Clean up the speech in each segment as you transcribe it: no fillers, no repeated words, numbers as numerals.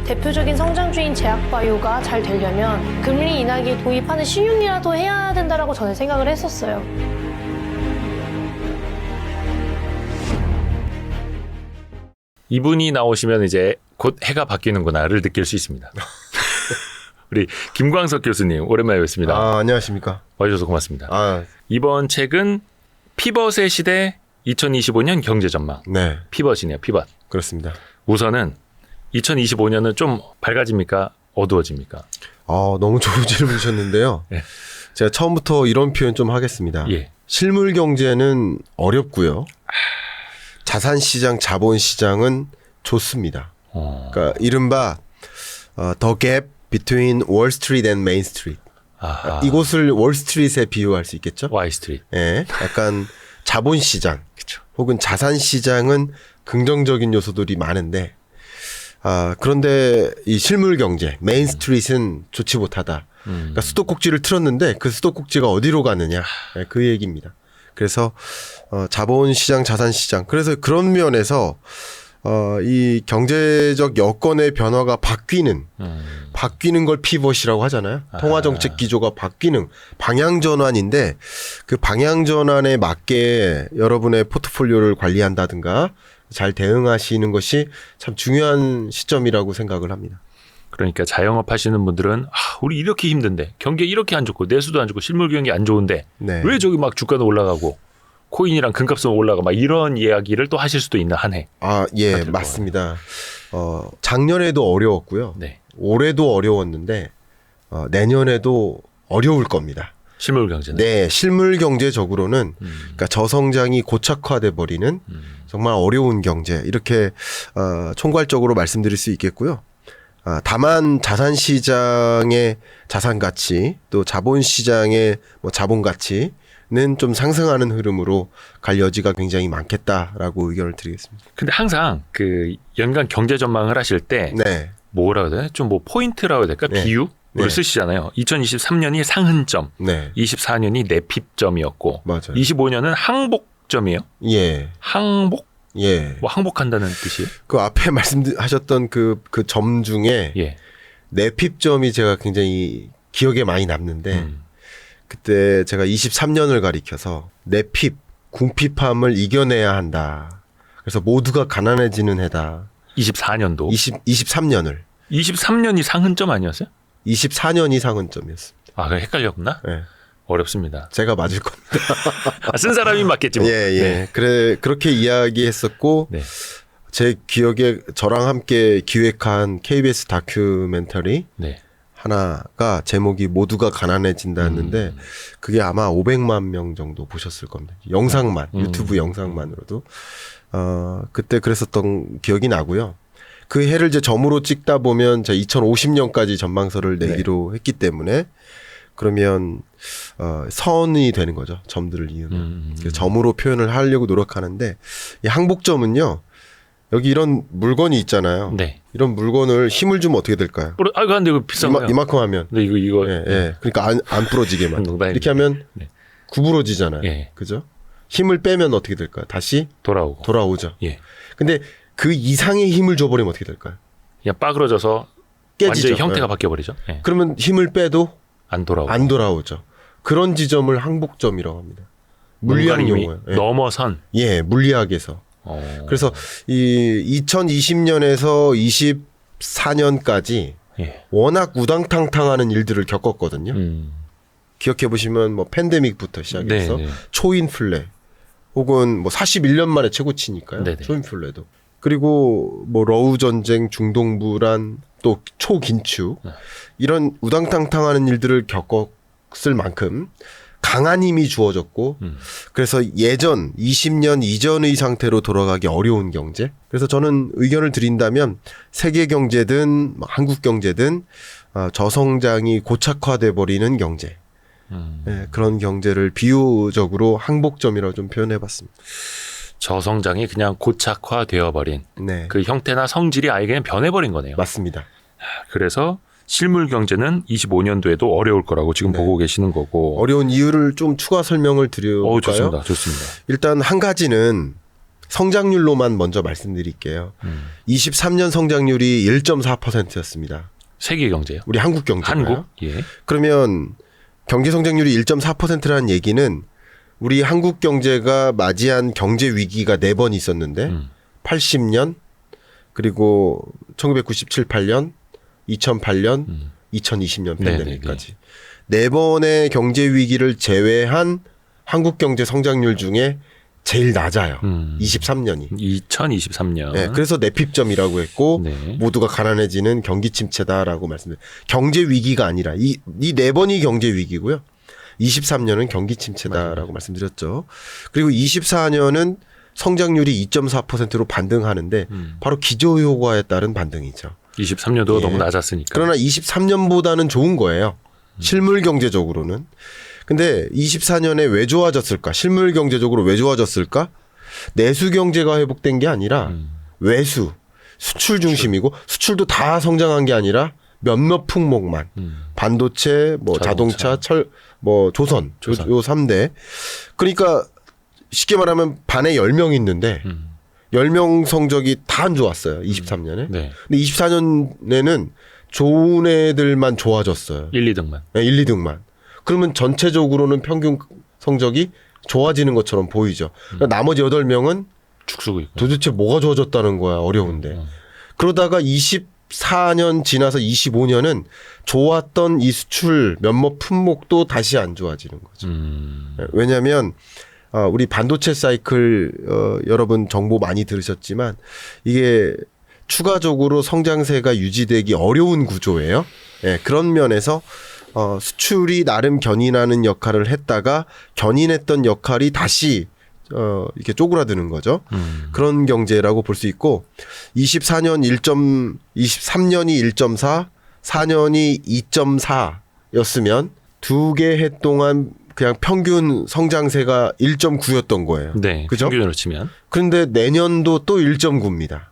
대표적인 성장주인 제약바이오가 잘 되려면 금리 인하기 도입하는 신용이라도 해야 된다라고 저는 생각을 했었어요. 이분이 나오시면 이제 곧 해가 바뀌는구나를 느낄 수 있습니다. 우리 김광석 교수님 오랜만에 뵙습니다. 안녕하십니까. 와주셔서 고맙습니다. 이번 책은 피벗의 시대 2025년 경제전망. 네. 피벗이네요. 피벗. 그렇습니다. 우선은 2025년은 좀 밝아집니까? 어두워집니까? 너무 좋은 질문 주셨는데요. 네. 제가 처음부터 이런 표현 좀 하겠습니다. 예. 실물 경제는 어렵고요. 자산시장, 자본시장은 좋습니다. 그러니까 이른바 The gap between Wall Street and Main Street. 아하. 이곳을 월스트리트에 비유할 수 있겠죠? 와이스트리트. 예, 약간 자본시장 그쵸. 혹은 자산시장은 긍정적인 요소들이 많은데 그런데 이 실물 경제, 메인 스트리트는 좋지 못하다. 그러니까 수도꼭지를 틀었는데 그 수도꼭지가 어디로 가느냐, 네, 그 얘기입니다. 그래서 자본시장, 자산시장. 그래서 그런 면에서 이 경제적 여건의 변화가 바뀌는 걸 피벗이라고 하잖아요. 통화정책 기조가 바뀌는 방향전환인데 그 방향전환에 맞게 여러분의 포트폴리오를 관리한다든가 잘 대응하시는 것이 참 중요한 시점이라고 생각을 합니다. 그러니까 자영업 하시는 분들은 우리 이렇게 힘든데 경기 이렇게 안 좋고 내수도 안 좋고 실물 경기 안 좋은데 네. 왜 저기 막 주가도 올라가고 코인이랑 금값은 올라가 막 이런 이야기를 또 하실 수도 있는 한 해. 예, 맞습니다. 작년에도 어려웠고요. 네. 올해도 어려웠는데 내년에도 어려울 겁니다. 실물 경제는. 네, 실물 경제적으로는 그러니까 저성장이 고착화돼 버리는 정말 어려운 경제 이렇게 총괄적으로 말씀드릴 수 있겠고요. 다만 자산시장의 자산 가치 또 자본시장의 자본 가치는 좀 상승하는 흐름으로 갈 여지가 굉장히 많겠다라고 의견을 드리겠습니다. 근데 항상 그 연간 경제 전망을 하실 때 네. 뭐라고 해야 되나? 좀 뭐 포인트라고 해야 될까? 네. 비유를 네. 쓰시잖아요. 2023년이 상흔점, 네. 24년이 내핍점이었고, 맞아요. 25년은 항복점이에요. 예. 항복? 예. 뭐 항복한다는 뜻이에요? 그 앞에 말씀하셨던 그 점 중에 예. 내핍점이 제가 굉장히 기억에 많이 남는데 그때 제가 23년을 가리켜서 내핍, 궁핍함을 이겨내야 한다. 그래서 모두가 가난해지는 해다. 24년도. 23년을. 23년이 상흔점 아니었어요? 24년이 상흔점이었습니다. 그래 헷갈렸구나. 네. 어렵습니다. 제가 맞을 겁니다. 쓴 사람이 맞겠지 뭐. 예. 네. 그렇게 이야기했었고 네. 제 기억에 저랑 함께 기획한 KBS 다큐멘터리 네. 하나가 제목이 모두가 가난해진다는데 그게 아마 500만 명 정도 보셨을 겁니다. 영상만, 유튜브 영상만으로도. 그때 그랬었던 기억이 나고요. 그 해를 이제 점으로 찍다 보면 제가 2050년까지 전망서를 내기로 했기 때문에 그러면 선이 되는 거죠. 점들을 이으면. 그래서 점으로 표현을 하려고 노력하는데 이 항복점은요. 여기 이런 물건이 있잖아요. 네. 이런 물건을 힘을 주면 어떻게 될까요? 근데 이거 비싼 거예요. 이만큼 하면. 근데 이거. 예. 그러니까 안 부러지게만. 농담입니다. 이렇게 하면 네. 구부러지잖아요. 예. 그죠? 힘을 빼면 어떻게 될까요? 다시 돌아오죠. 예. 근데 그 이상의 힘을 줘버리면 어떻게 될까요? 그냥 빠그러져서 깨지죠. 완전히 형태가 예. 바뀌어버리죠. 예. 그러면 힘을 빼도 안 돌아오고. 안 돌아오죠. 그런 지점을 항복점이라고 합니다. 물리학 이미 용어예요. 예. 넘어선. 예, 물리학에서. 그래서 이 2020년에서 24년까지 예. 워낙 우당탕탕하는 일들을 겪었거든요. 기억해 보시면 뭐 팬데믹부터 시작해서 네. 초인플레 혹은 뭐 41년 만에 최고치니까요. 네네. 초인플레도. 그리고 뭐 러우 전쟁, 중동 불안, 또 초긴축 이런 우당탕탕하는 일들을 겪었을 만큼 강한 힘이 주어졌고 그래서 예전 20년 이전의 상태로 돌아가기 어려운 경제. 그래서 저는 의견을 드린다면 세계 경제든 한국 경제든 저성장이 고착화돼 버리는 경제. 네, 그런 경제를 비유적으로 항복점이라고 좀 표현해봤습니다. 저성장이 그냥 고착화되어버린 네, 그 형태나 성질이 아예 그냥 변해버린 거네요. 맞습니다. 그래서 실물 경제는 25년도에도 어려울 거라고 지금 네. 보고 계시는 거고. 어려운 이유를 좀 추가 설명을 드려볼까요? 좋습니다. 일단 한 가지는 성장률로만 먼저 말씀드릴게요. 23년 성장률이 1.4%였습니다. 세계 경제요? 우리 한국 경제가요. 한국? 예. 그러면 경제 성장률이 1.4%라는 얘기는 우리 한국 경제가 맞이한 경제 위기가 4번 있었는데 80년 그리고 1997, 8년, 2008년, 2020년 팬데믹까지 4번의 경제 위기를 제외한 한국 경제 성장률 중에 제일 낮아요. 23년이. 2023년. 네, 그래서 내핍점이라고 했고 네. 모두가 가난해지는 경기 침체다라고 말씀드려요. 경제 위기가 아니라 이 4번이 경제 위기고요. 23년은 경기 침체다라고 말씀드렸죠. 그리고 24년은 성장률이 2.4%로 반등하는데 바로 기저효과에 따른 반등이죠. 23년도가 예. 너무 낮았으니까. 그러나 23년보다는 좋은 거예요. 실물 경제적으로는. 근데 24년에 왜 좋아졌을까? 실물 경제적으로 왜 좋아졌을까? 내수 경제가 회복된 게 아니라 외수, 수출 중심이고 수출도 다 성장한 게 아니라 몇몇 품목만 반도체, 뭐 자동차, 조선. 요 3대. 그러니까 쉽게 말하면 반에 10명 있는데 10명 성적이 다 안 좋았어요. 23년에. 네. 근데 24년에는 좋은 애들만 좋아졌어요. 1, 2등만. 네, 1, 2등만. 그러면 전체적으로는 평균 성적이 좋아지는 것처럼 보이죠. 그러니까 나머지 8명은 축소고 있고. 도대체 뭐가 좋아졌다는 거야. 어려운데. 그러다가 24년 지나서 25년은 좋았던 이 수출 몇몇 품목도 다시 안 좋아지는 거죠. 왜냐하면 우리 반도체 사이클 여러분 정보 많이 들으셨지만 이게 추가적으로 성장세가 유지되기 어려운 구조예요. 예, 그런 면에서 수출이 나름 견인하는 역할을 했다가 견인했던 역할이 다시 이렇게 쪼그라드는 거죠. 그런 경제라고 볼 수 있고 23년이 1.4, 4년이 2.4였으면 2개 해 동안 그냥 평균 성장세가 1.9였던 거예요. 네. 그죠? 평균으로 치면. 그런데 내년도 또 1.9입니다.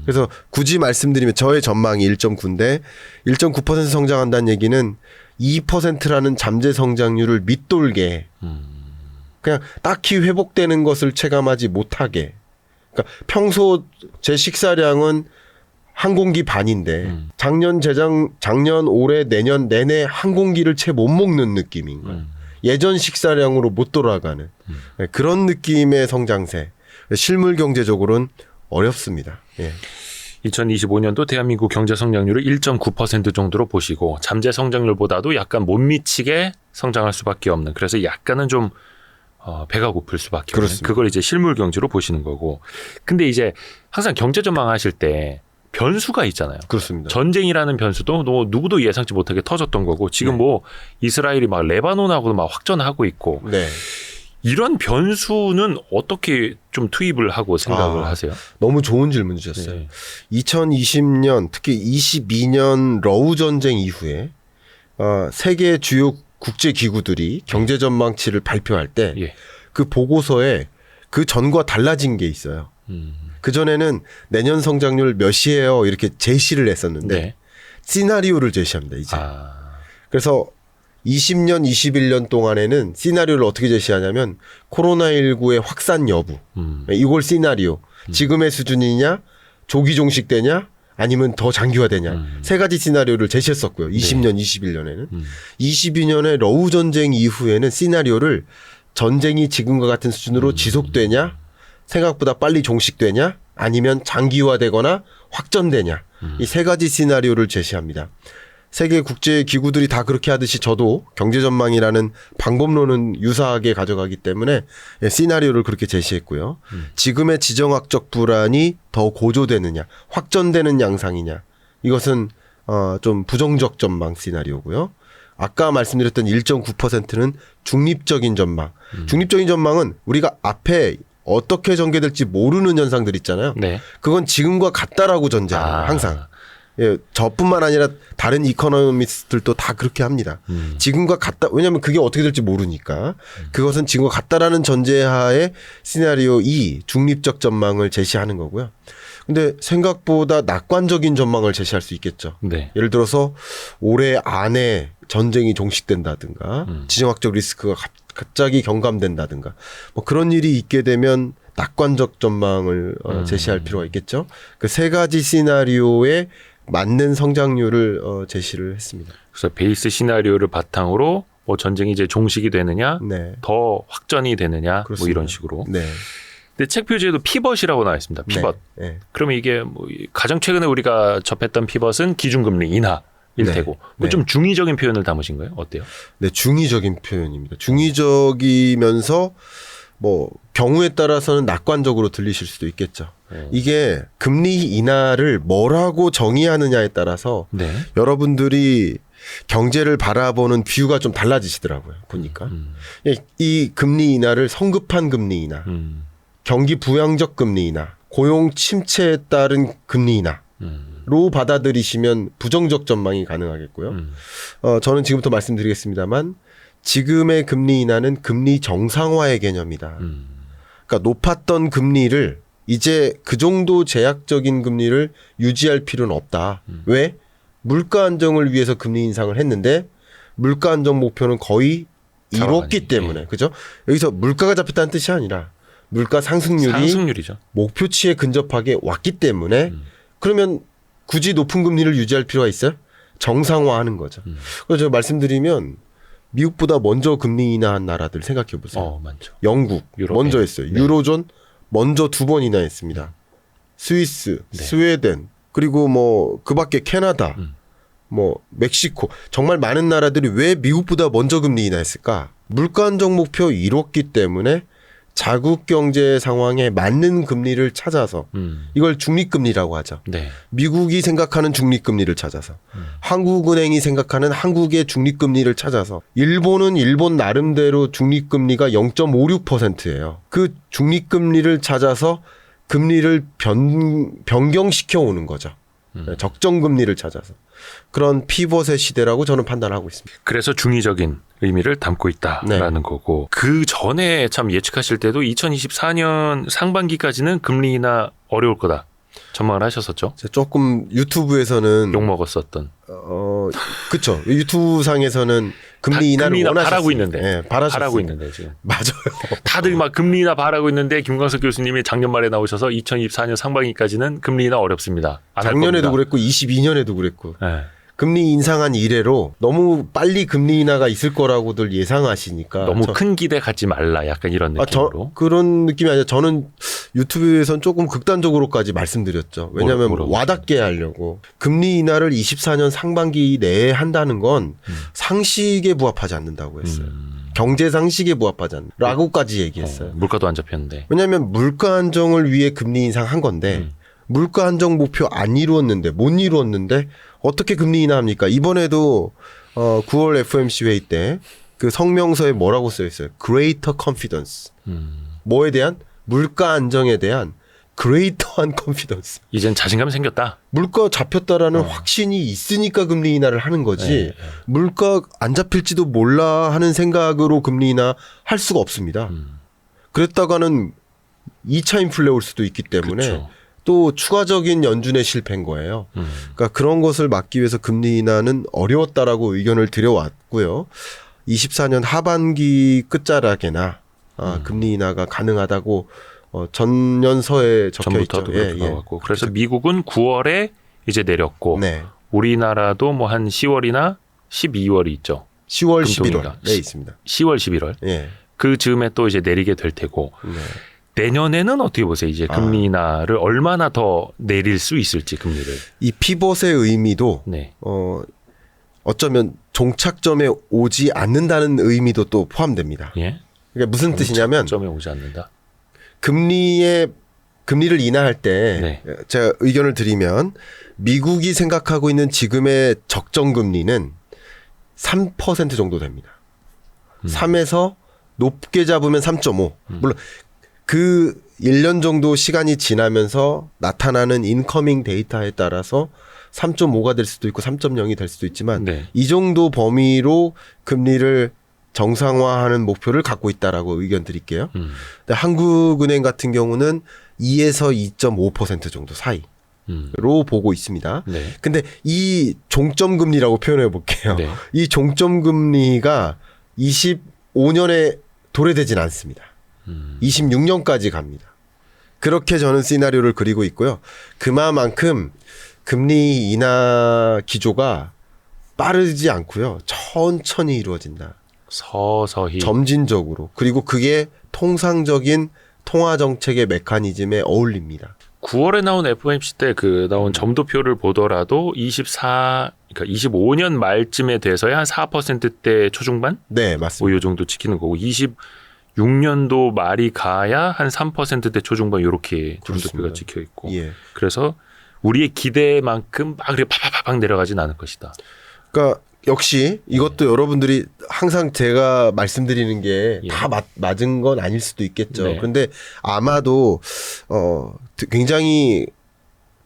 그래서 굳이 말씀드리면 저의 전망이 1.9인데 1.9% 성장한다는 얘기는 2%라는 잠재 성장률을 밑돌게 그냥 딱히 회복되는 것을 체감하지 못하게. 그러니까 평소 제 식사량은 한 공기 반인데 작년, 올해, 내년 내내 한 공기를 채 못 먹는 느낌인 거예요. 예전 식사량으로 못 돌아가는 그런 느낌의 성장세. 실물 경제적으로는 어렵습니다. 예. 2025년도 대한민국 경제 성장률을 1.9% 정도로 보시고 잠재 성장률보다도 약간 못 미치게 성장할 수밖에 없는, 그래서 약간은 좀 배가 고플 수밖에 없는, 그렇습니다. 그걸 이제 실물 경제로 보시는 거고. 근데 이제 항상 경제 전망하실 때 변수가 있잖아요. 그렇습니다. 전쟁이라는 변수도 누구도 예상치 못하게 터졌던 거고, 지금 네. 뭐 이스라엘이 막 레바논하고도 막 확전하고 있고, 네. 이런 변수는 어떻게 좀 투입을 하고 생각을 하세요? 너무 좋은 질문 주셨어요. 네. 2020년 특히 22년 러우 전쟁 이후에 세계 주요 국제 기구들이 경제 전망치를 발표할 때 그 예. 보고서에 그 전과 달라진 게 있어요. 그 전에는 내년 성장률 몇이에요 이렇게 제시를 했었는데 네. 시나리오를 제시합니다. 이제. 아, 그래서 20년, 21년 동안에는 시나리오를 어떻게 제시하냐면 코로나19의 확산 여부. 이걸 시나리오. 지금의 수준이냐, 조기 종식되냐, 아니면 더 장기화되냐. 세 가지 시나리오를 제시했었고요. 20년, 21년에는. 22년에 러우 전쟁 이후에는 시나리오를 전쟁이 지금과 같은 수준으로 지속되냐, 생각보다 빨리 종식되냐, 아니면 장기화되거나 확전되냐. 이 세 가지 시나리오를 제시합니다. 세계 국제 기구들이 다 그렇게 하듯이 저도 경제 전망이라는 방법론은 유사하게 가져가기 때문에 시나리오를 그렇게 제시했고요. 지금의 지정학적 불안이 더 고조되느냐, 확전되는 양상이냐, 이것은 좀 부정적 전망 시나리오고요. 아까 말씀드렸던 1.9%는 중립적인 전망. 중립적인 전망은 우리가 앞에 어떻게 전개될지 모르는 현상들 있잖아요. 네. 그건 지금과 같다라고 전제합니다. 항상. 예, 저뿐만 아니라 다른 이코노미스트들도 다 그렇게 합니다. 지금과 같다. 왜냐하면 그게 어떻게 될지 모르니까. 그것은 지금과 같다라는 전제하에 시나리오 2 중립적 전망을 제시하는 거고요. 근데 생각보다 낙관적인 전망을 제시할 수 있겠죠. 네. 예를 들어서 올해 안에 전쟁이 종식된다든가 지정학적 리스크가 갑자기 경감된다든가 뭐 그런 일이 있게 되면 낙관적 전망을 제시할 필요가 있겠죠. 그 세 가지 시나리오에 맞는 성장률을 제시를 했습니다. 그래서 베이스 시나리오를 바탕으로 뭐 전쟁이 이제 종식이 되느냐, 네. 더 확전이 되느냐, 그렇습니다. 뭐 이런 식으로. 네. 근데 책 표지에도 피벗이라고 나와 있습니다. 피벗. 네. 네. 그러면 이게 뭐 가장 최근에 우리가 접했던 피벗은 기준금리 인하일 네. 테고, 네. 좀 중의적인 표현을 담으신 거예요? 어때요? 네, 중의적인 표현입니다. 중의적이면서 뭐 경우에 따라서는 낙관적으로 들리실 수도 있겠죠. 이게 금리 인하를 뭐라고 정의하느냐에 따라서 네. 여러분들이 경제를 바라보는 뷰가 좀 달라지시더라고요. 보니까 이 금리 인하를 성급한 금리 인하, 경기 부양적 금리 인하, 고용 침체에 따른 금리 인하로 받아들이시면 부정적 전망이 가능하겠고요. 저는 지금부터 말씀드리겠습니다만 지금의 금리 인하는 금리 정상화의 개념이다. 그러니까 높았던 금리를 이제 그 정도 제약적인 금리를 유지할 필요는 없다. 왜? 물가 안정을 위해서 금리 인상을 했는데 물가 안정 목표는 거의 이뤘기 때문에. 그죠? 여기서 물가가 잡혔다는 뜻이 아니라 물가 상승률이죠. 목표치에 근접하게 왔기 때문에 그러면 굳이 높은 금리를 유지할 필요가 있어요? 정상화하는 거죠. 그래서 제가 말씀드리면 미국보다 먼저 금리 인하한 나라들 생각해 보세요. 많죠. 영국 유럽, 먼저 했어요. 네. 유로존 먼저 2번 인하했습니다. 스위스, 네. 스웨덴, 그리고 뭐 그밖에 캐나다, 뭐 멕시코, 정말 많은 나라들이 왜 미국보다 먼저 금리 인하했을까? 물가 안정 목표 이뤘기 때문에 자국 경제 상황에 맞는 금리를 찾아서 이걸 중립금리라고 하죠. 네. 미국이 생각하는 중립금리를 찾아서 한국은행이 생각하는 한국의 중립금리를 찾아서 일본은 일본 나름대로 중립금리가 0.56%예요. 그 중립금리를 찾아서 금리를 변경시켜 오는 거죠. 적정금리를 찾아서. 그런 피벗의 시대라고 저는 판단하고 있습니다. 그래서 중의적인 의미를 담고 있다라는 네. 거고, 그 전에 참 예측하실 때도 2024년 상반기까지는 금리 인하 어려울 거다 전망을 하셨었죠. 제가 조금 유튜브에서는 욕 먹었었던. 그렇죠. 유튜브 상에서는 금리 인하를 금리 인하 원하셨어요. 바라고 있는데. 네, 바라셨어요. 바라고 있는데 지금. 맞아요. 다들 막 금리 인하 바라고 있는데 김광석 교수님이 작년 말에 나오셔서 2024년 상반기까지는 금리 인하 어렵습니다. 안할 작년에도 겁니다. 그랬고 22년에도 그랬고. 네. 금리 인상한 이래로 너무 빨리 금리 인하가 있을 거라고들 예상하시니까 너무 큰 기대 갖지 말라 약간 이런 느낌으로. 그런 느낌이 아니라 저는 유튜브에선 조금 극단적으로까지 말씀드렸죠. 왜냐하면 뭐라고? 와닿게 하려고. 금리 인하를 24년 상반기 내에 한다는 건 상식에 부합하지 않는다고 했어요. 경제 상식에 부합하지 않는다라고까지 얘기했어요. 물가도 안 잡혔는데. 왜냐하면 물가 안정을 위해 금리 인상한 건데 물가 안정 목표 안 이루었는데 못 이루었는데 어떻게 금리 인하합니까? 이번에도 9월 FOMC 회의 때 그 성명서에 뭐라고 써 있어요? Greater confidence. 뭐에 대한? 물가 안정에 대한 greater한 confidence. 이젠 자신감이 생겼다. 물가 잡혔다라는 확신이 있으니까 금리 인하를 하는 거지. 네. 물가 안 잡힐지도 몰라 하는 생각으로 금리 인하 할 수가 없습니다. 그랬다가는 2차 인플레 올 수도 있기 때문에 그쵸. 또 추가적인 연준의 실패인 거예요. 그러니까 그런 것을 막기 위해서 금리 인하는 어려웠다라고 의견을 드려왔고요. 24년 하반기 끝자락에나 금리 인하가 가능하다고 전년서에 적혀 있죠. 전부터도 그렇게 나왔고. 그래서 미국은 9월에 이제 내렸고 네. 우리나라도 뭐 한 10월이나 12월이 있죠. 10월, 금통위가. 11월에 있습니다. 10월, 11월. 예. 그 즈음에 또 이제 내리게 될 테고. 네. 내년에는 어떻게 보세요? 이제 금리 인하를 얼마나 더 내릴 수 있을지 금리를. 이 피벗의 의미도 네. 어쩌면 종착점에 오지 않는다는 의미도 또 포함됩니다. 예. 그러니까 무슨 뜻이냐면 점에 오지 않는다. 금리를 인하할 때 네. 제가 의견을 드리면 미국이 생각하고 있는 지금의 적정 금리는 3% 정도 됩니다. 3에서 높게 잡으면 3.5. 물론 그 1년 정도 시간이 지나면서 나타나는 인커밍 데이터에 따라서 3.5가 될 수도 있고 3.0이 될 수도 있지만 네. 이 정도 범위로 금리를 정상화하는 목표를 갖고 있다라고 의견 드릴게요. 근데 한국은행 같은 경우는 2에서 2.5% 정도 사이로 보고 있습니다. 네. 근데 이 종점 금리라고 표현해 볼게요. 네. 이 종점 금리가 25년에 도래되진 않습니다. 26년까지 갑니다. 그렇게 저는 시나리오를 그리고 있고요. 그만큼 금리 인하 기조가 빠르지 않고요. 천천히 이루어진다. 서서히. 점진적으로. 그리고 그게 통상적인 통화 정책의 메커니즘에 어울립니다. 9월에 나온 FOMC 때 그 나온 점도표를 보더라도 그러니까 25년 말쯤에 돼서야 한 4%대 초중반? 네, 맞습니다. 뭐 요 정도 지키는 거고 26년도 말이 가야 한 3%대 초중반 이렇게 점도표가 그렇습니다. 찍혀 있고. 예. 그래서 우리의 기대만큼 막 이렇게 팍팍팍 내려가진 않을 것이다. 그러니까 역시 이것도 여러분들이 항상 제가 말씀드리는 게 예. 다 맞은 건 아닐 수도 있겠죠. 네. 그런데 아마도 굉장히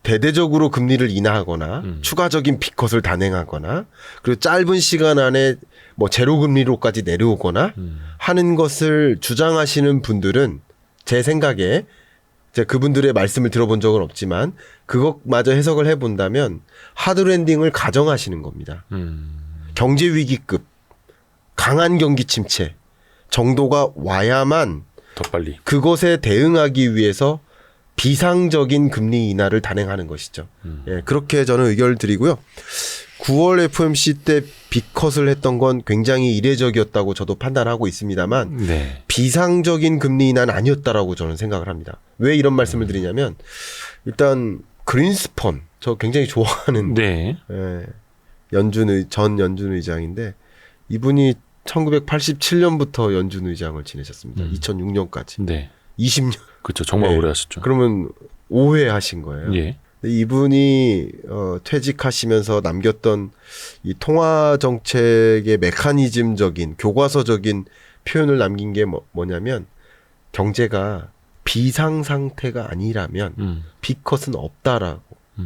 대대적으로 금리를 인하하거나 추가적인 빅컷을 단행하거나 그리고 짧은 시간 안에 뭐 제로 금리로까지 내려오거나 하는 것을 주장하시는 분들은 제 생각에 제가 그분들의 말씀을 들어본 적은 없지만 그것마저 해석을 해본다면 하드랜딩을 가정하시는 겁니다. 경제 위기급 강한 경기 침체 정도가 와야만 더 빨리. 그것에 대응하기 위해서 비상적인 금리 인하를 단행하는 것이죠. 예, 그렇게 저는 의견을 드리고요. 9월 FOMC 때 빅컷을 했던 건 굉장히 이례적이었다고 저도 판단하고 있습니다만 네. 비상적인 금리 인하는 아니었다라고 저는 생각을 합니다. 왜 이런 말씀을 드리냐면 일단 그린스펀 저 굉장히 좋아하는 네. 예, 전 연준 의장인데 이분이 1987년부터 연준 의장을 지내셨습니다. 2006년까지. 네. 20년. 그렇죠. 정말 네. 오래 하셨죠. 그러면 오해하신 거예요. 예. 근데 이분이 퇴직하시면서 남겼던 이 통화 정책의 메커니즘적인 교과서적인 표현을 남긴 게 뭐냐면 경제가 비상 상태가 아니라면 빅컷은 없다라고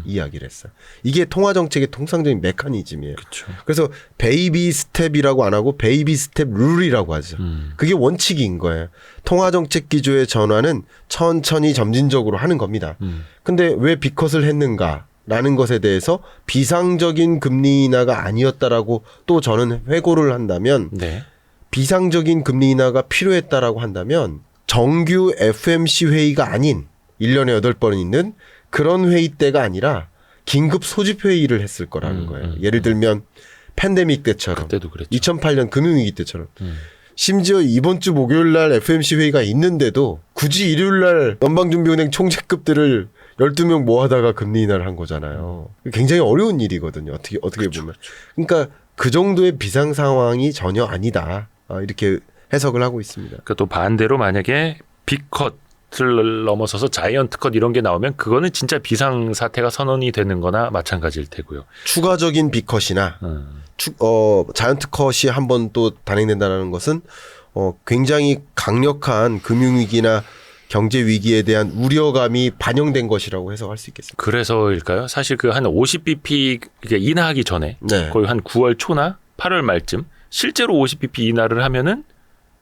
이야기를 했어요. 이게 통화 정책의 통상적인 메커니즘이에요. 그렇죠. 그래서 베이비 스텝이라고 안 하고 베이비 스텝 룰이라고 하죠. 그게 원칙인 거예요. 통화 정책 기조의 전환은 천천히 점진적으로 하는 겁니다. 근데 왜 빅컷을 했는가라는 것에 대해서 비상적인 금리 인하가 아니었다라고 또 저는 회고를 한다면 네. 비상적인 금리 인하가 필요했다라고 한다면 정규 FMC 회의가 아닌 1년에 8번 있는 그런 회의 때가 아니라 긴급 소집 회의를 했을 거라는 거예요. 예를 들면 팬데믹 때처럼 그때도 그랬죠. 2008년 금융위기 때처럼 심지어 이번 주 목요일 날 FMC 회의가 있는데도 굳이 일요일 날 연방준비은행 총재급들을 12명 모아다가 금리 인하를 한 거잖아요. 굉장히 어려운 일이거든요. 어떻게 그렇죠. 보면. 그러니까 그 정도의 비상 상황이 전혀 아니다. 이렇게 해석을 하고 있습니다. 그러니까 또 반대로 만약에 빅컷을 넘어서서 자이언트 컷 이런 게 나오면 그거는 진짜 비상 사태가 선언이 되는 거나 마찬가지일 테고요. 추가적인 빅컷이나 자이언트 컷이 한 번 또 단행된다는 것은 굉장히 강력한 금융위기나 경제위기에 대한 우려감이 반영된 것이라고 해석할 수 있겠습니다. 그래서일까요? 사실 그 한 50bp 인하하기 전에 네. 거의 한 9월 초나 8월 말쯤 실제로 50bp 인하를 하면은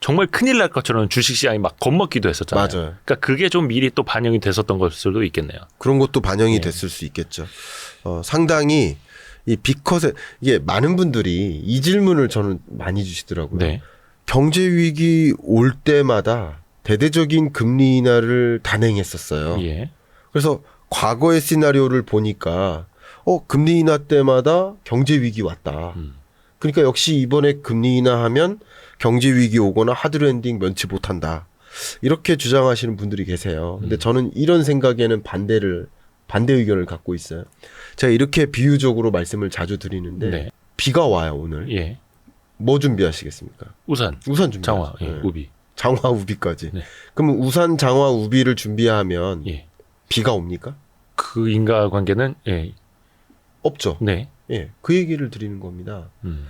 정말 큰일 날 것처럼 주식시장이 막 겁먹기도 했었잖아요. 맞아요. 그러니까 그게 좀 미리 또 반영이 됐었던 걸 수도 있겠네요. 그런 것도 반영이 네. 됐을 수 있겠죠. 상당히 이 빅컷에 이게 많은 분들이 이 질문을 저는 많이 주시더라고요. 네. 경제 위기 올 때마다 대대적인 금리 인하를 단행했었어요. 예. 그래서 과거의 시나리오를 보니까 금리 인하 때마다 경제 위기 왔다. 그러니까 역시 이번에 금리 인하하면 경제 위기 오거나 하드랜딩 면치 못한다. 이렇게 주장하시는 분들이 계세요. 근데 저는 이런 생각에는 반대 의견을 갖고 있어요. 제가 이렇게 비유적으로 말씀을 자주 드리는데 네. 비가 와요 오늘. 예. 뭐 준비하시겠습니까? 우산, 우산 준비. 장화, 예. 우비. 장화 우비까지. 네. 그럼 우산 장화 우비를 준비하면 예. 비가 옵니까? 그 인과관계는 예. 없죠. 네. 예, 그 얘기를 드리는 겁니다. 음.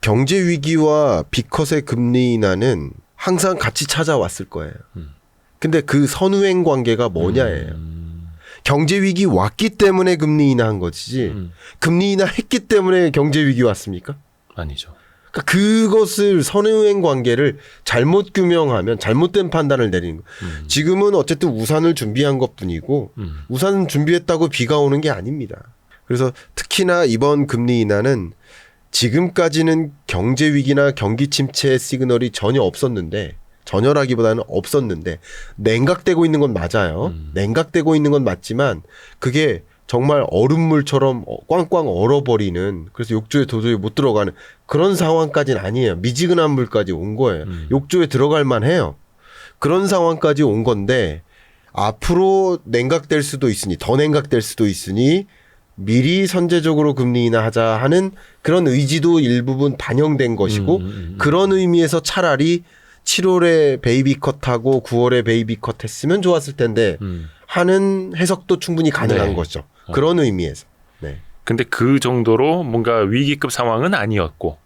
경제 위기와 빅컷의 금리 인하는 항상 같이 찾아왔을 거예요. 근데 그 선후행 관계가 뭐냐예요. 경제 위기 왔기 때문에 금리 인하한 것이지 금리 인하 했기 때문에 경제 위기 왔습니까? 아니죠. 그러니까 그것을 선후행 관계를 잘못 규명하면 잘못된 판단을 내리는 거예요. 지금은 어쨌든 우산을 준비한 것뿐이고 우산 준비했다고 비가 오는 게 아닙니다. 그래서 특히나 이번 금리 인하는 지금까지는 경제 위기나 경기 침체의 시그널이 전혀 없었는데 전혀라기보다는 없었는데 냉각되고 있는 건 맞아요. 냉각되고 있는 건 맞지만 그게 정말 얼음물처럼 꽝꽝 얼어버리는 그래서 욕조에 도저히 못 들어가는 그런 상황까지는 아니에요. 미지근한 물까지 온 거예요. 욕조에 들어갈 만해요. 그런 상황까지 온 건데 앞으로 냉각될 수도 있으니 더 냉각될 수도 있으니 미리 선제적으로 금리 인하하자 하는 그런 의지도 일부분 반영된 것이고 그런 의미에서 차라리 7월에 베이비 컷하고 9월에 베이비 컷 했으면 좋았을 텐데 하는 해석도 충분히 가능한 네. 거죠. 그런 의미에서. 네. 근데 그 정도로 뭔가 위기급 상황은 아니었고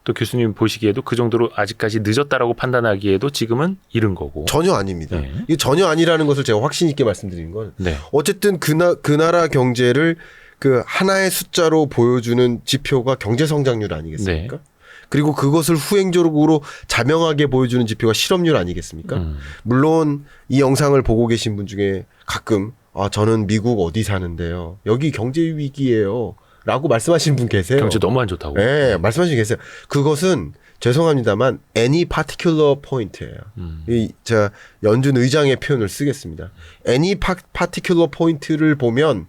또 교수님 보시기에도 그 정도로 아직까지 늦었다라고 판단하기에도 지금은 이른 거고. 전혀 아닙니다. 네. 이게 전혀 아니라는 것을 제가 확신 있게 말씀드린 건 네. 어쨌든 그 나라 경제를 그 하나의 숫자로 보여주는 지표가 경제 성장률 아니겠습니까? 네. 그리고 그것을 후행적으로 자명하게 보여주는 지표가 실업률 아니겠습니까? 물론 이 영상을 보고 계신 분 중에 가끔 저는 미국 어디 사는데요. 여기 경제 위기예요. 라고 말씀하시는 분 계세요. 경제 너무 안 좋다고. 네, 말씀하시는 분 계세요. 그것은 죄송합니다만 any particular point예요. 제가 연준 의장의 표현을 쓰겠습니다. any particular point를 보면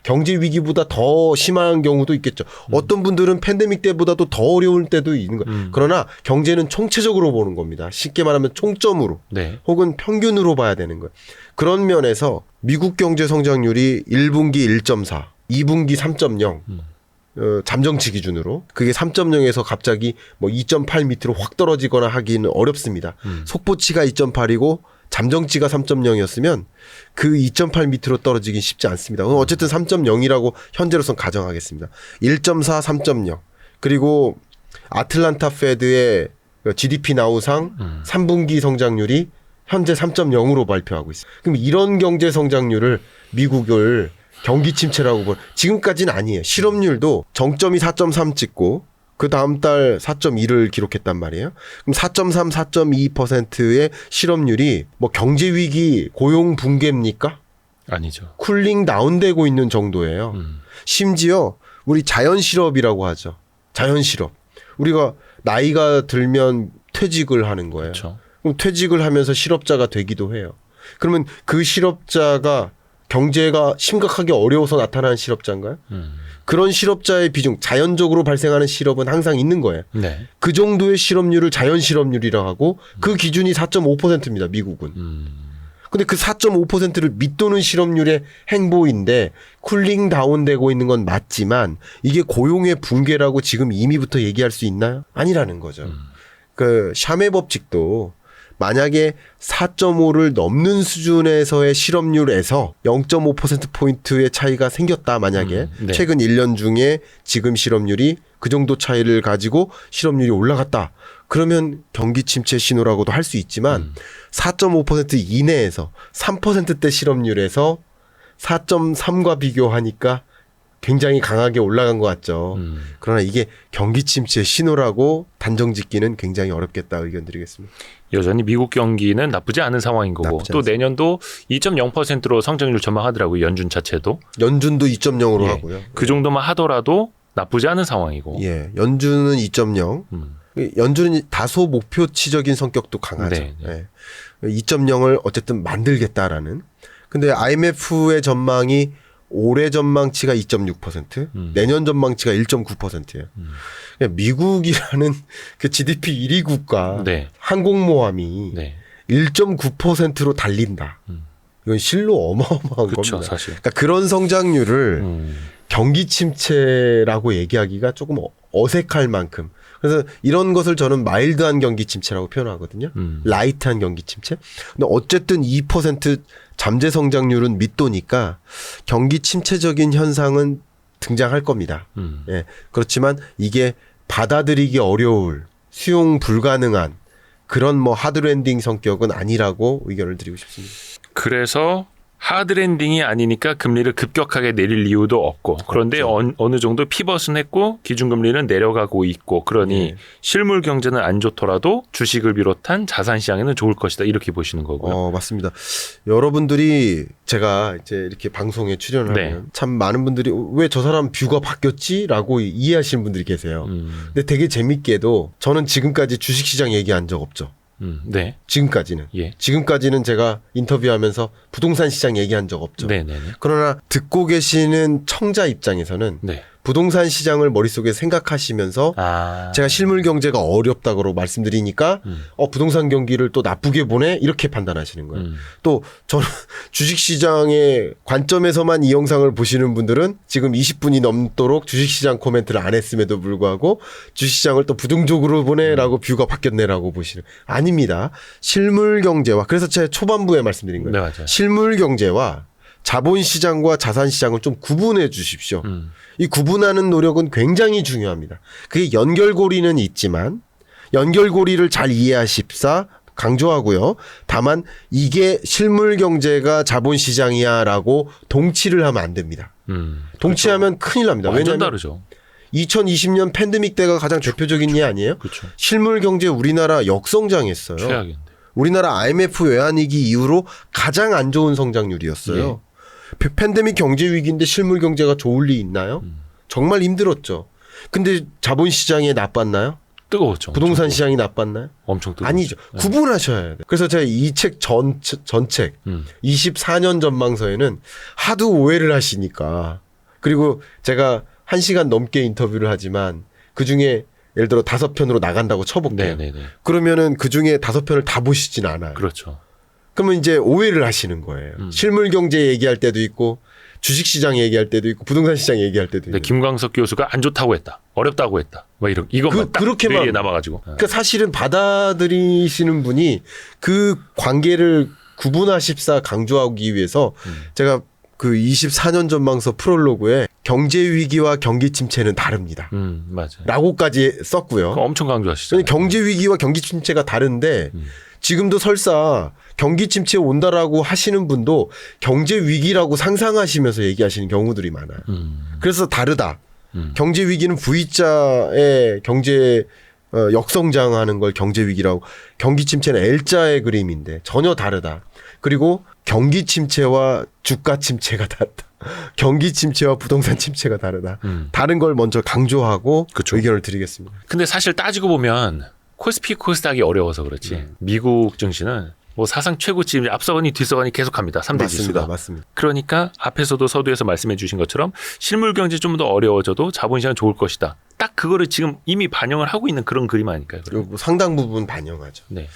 경제 위기보다 더 심한 경우도 있겠죠. 어떤 분들은 팬데믹 때보다도 더 어려울 때도 있는 거예요. 그러나 경제는 총체적으로 보는 겁니다. 쉽게 말하면 총점으로 네. 혹은 평균으로 봐야 되는 거예요. 그런 면에서 미국 경제 성장률이 1분기 1.4, 2분기 3.0 잠정치 기준으로 그게 3.0에서 갑자기 뭐 2.8 밑으로 확 떨어지거나 하기는 어렵습니다. 속보치가 2.8이고 잠정치가 3.0이었으면 그 2.8 밑으로 떨어지긴 쉽지 않습니다. 어쨌든 3.0이라고 현재로선 가정하겠습니다. 1.4, 3.0 그리고 아틀란타 페드의 GDP 나우상 3분기 성장률이 현재 3.0으로 발표하고 있어요. 그럼 이런 경제 성장률을 미국을 경기 침체라고 지금까지는 아니에요. 실업률도 정점이 4.3 찍고 그 다음 달 4.2를 기록했단 말이에요. 그럼 4.3, 4.2%의 실업률이 뭐 경제 위기, 고용 붕괴입니까? 아니죠. 쿨링 다운되고 있는 정도예요. 심지어 우리 자연 실업이라고 하죠. 자연 실업. 우리가 나이가 들면 퇴직을 하는 거예요. 그렇죠. 그럼 퇴직을 하면서 실업자가 되기도 해요. 그러면 그 실업자가 경제가 심각하게 어려워서 나타나는 실업자인가요? 그런 실업자의 비중, 자연적으로 발생하는 실업은 항상 있는 거예요. 네. 그 정도의 실업률을 자연 실업률이라고 하고 그 기준이 4.5%입니다. 미국은. 근데 그 4.5%를 밑도는 실업률의 행보인데 쿨링 다운되고 있는 건 맞지만 이게 고용의 붕괴라고 지금 이미부터 얘기할 수 있나요? 아니라는 거죠. 그 샤메 법칙도 만약에 4.5를 넘는 수준에서의 실업률에서 0.5%포인트의 차이가 생겼다. 만약에 네. 최근 1년 중에 지금 실업률이 그 정도 차이를 가지고 실업률이 올라갔다. 그러면 경기 침체 신호라고도 할 수 있지만 4.5% 이내에서 3%대 실업률에서 4.3과 비교하니까 굉장히 강하게 올라간 것 같죠. 그러나 이게 경기 침체 신호라고 단정 짓기는 굉장히 어렵겠다 의견 드리겠습니다. 여전히 미국 경기는 나쁘지 않은 상황인 거고 나쁘지 또 않습니다. 내년도 2.0%로 성장률 전망하더라고요. 연준 자체도. 연준도 2.0으로 예. 하고요. 그 정도만 하더라도 나쁘지 않은 상황이고. 예, 연준은 2.0. 연준은 다소 목표치적인 성격도 강하죠. 네, 네. 예. 2.0을 어쨌든 만들겠다라는. 근데 IMF의 전망이 올해 전망치가 2.6%, 내년 전망치가 1.9%예요. 그러니까 미국이라는 그 GDP 1위 국가 네. 항공모함이 네. 1.9%로 달린다. 이건 실로 어마어마한 그렇죠, 겁니다. 사실. 그러니까 그런 성장률을 경기 침체라고 얘기하기가 조금 어색할 만큼. 그래서 이런 것을 저는 마일드한 경기 침체라고 표현하거든요. 라이트한 경기 침체. 근데 어쨌든 2% 잠재 성장률은 밑도니까 경기 침체적인 현상은 등장할 겁니다. 예. 그렇지만 이게 받아들이기 어려울 수용 불가능한 그런 뭐 하드랜딩 성격은 아니라고 의견을 드리고 싶습니다. 그래서 하드랜딩이 아니니까 금리를 급격하게 내릴 이유도 없고 그런데 어느 정도 피벗은 했고 기준금리는 내려가고 있고 그러니 예. 실물 경제는 안 좋더라도 주식을 비롯한 자산 시장에는 좋을 것이다 이렇게 보시는 거고요. 맞습니다. 여러분들이 제가 이제 이렇게 방송에 출연을 네. 하면 참 많은 분들이 왜 저 사람 뷰가 바뀌었지라고 이해하시는 분들이 계세요. 근데 되게 재밌게도 저는 지금까지 주식시장 얘기한 적 없죠. 네. 지금까지는. 예. 지금까지는 제가 인터뷰하면서 부동산 시장 얘기한 적 없죠. 네네네. 그러나 듣고 계시는 청자 입장에서는 네. 부동산 시장을 머릿속에 생각하시면서 제가 실물 경제가 어렵다고 말씀드리니까 부동산 경기를 또 나쁘게 보네 이렇게 판단하시는 거예요. 또 저는 주식 시장의 관점에서만 이 영상을 보시는 분들은 지금 20분이 넘도록 주식 시장 코멘트를 안 했음에도 불구하고 주식 시장을 또 부정적으로 보네라고 뷰가 바뀌었네라고 보시는 아닙니다. 실물 경제와 그래서 제가 초반부에 말씀드린 거예요. 네, 맞아요. 실물 경제와 자본시장과 자산시장을 좀 구분해 주십시오. 이 구분하는 노력은 굉장히 중요합니다. 그게 연결고리는 있지만 연결고리를 잘 이해하십사 강조하고요. 다만 이게 실물 경제가 자본시장이야라고 동치를 하면 안 됩니다. 동치하면 큰일 납니다. 완전 왜냐하면 다르죠. 2020년 팬데믹 때가 가장 대표적인 예 아니에요? 그렇죠. 실물 경제 우리나라 역성장했어요. 최악인데. 우리나라 IMF 외환위기 이후로 가장 안 좋은 성장률이었어요. 팬데믹 경제 위기인데 실물 경제가 좋을 리 있나요? 정말 힘들었죠. 근데 자본시장이 나빴나요? 뜨거웠죠. 부동산 시장이 나빴나요? 엄청 뜨거웠죠. 아니죠. 구분하셔야 돼요. 그래서 제가 이 책 전책 24년 전망서에는 하도 오해를 하시니까 그리고 제가 1시간 넘게 인터뷰를 하지만 그중에 예를 들어 5편으로 나간다고 쳐볼게요. 네네네. 그러면은 그중에 5편을 다 보시진 않아요. 그렇죠. 그러면 이제 오해를 하시는 거예요. 실물 경제 얘기할 때도 있고 주식 시장 얘기할 때도 있고 부동산 시장 얘기할 때도 있고. 김광석 교수가 안 좋다고 했다. 어렵다고 했다. 뭐 이런 이것만 딱 그렇게만 뇌리에 남아가지고. 그러니까 사실은 받아들이시는 분이 그 관계를 구분하십사 강조하기 위해서 제가 그 24년 전망서 프롤로그에 경제 위기와 경기 침체는 다릅니다. 맞아요. 라고까지 썼고요. 그거 엄청 강조하시죠. 경제 위기와 경기 침체가 다른데 지금도 설사 경기 침체 온다라고 하시는 분도 경제 위기라고 상상하시면서 얘기하시는 경우들이 많아요. 그래서 다르다. 경제 위기는 V자의 경제 역성장하는 걸 경제 위기라고 경기 침체는 L자의 그림인데 전혀 다르다. 그리고 경기 침체와 주가 침체가 다르다. 경기 침체와 부동산 침체가 다르다. 다른 걸 먼저 강조하고 그쵸. 의견을 드리겠습니다. 근데 사실 따지고 보면 코스피 코스닥이 어려워서 그렇지. 미국 증시는 뭐 사상 최고치 앞서가니 뒤서가니 계속합니다. 3대 지수가. 맞습니다. 그러니까 앞에서도 서두에서 말씀해 주신 것처럼 실물 경제 좀 더 어려워져도 자본시장 좋을 것이다. 딱 그거를 지금 이미 반영을 하고 있는 그런 그림 아닐까요? 그리고 뭐 상당 부분 반영하죠. 네.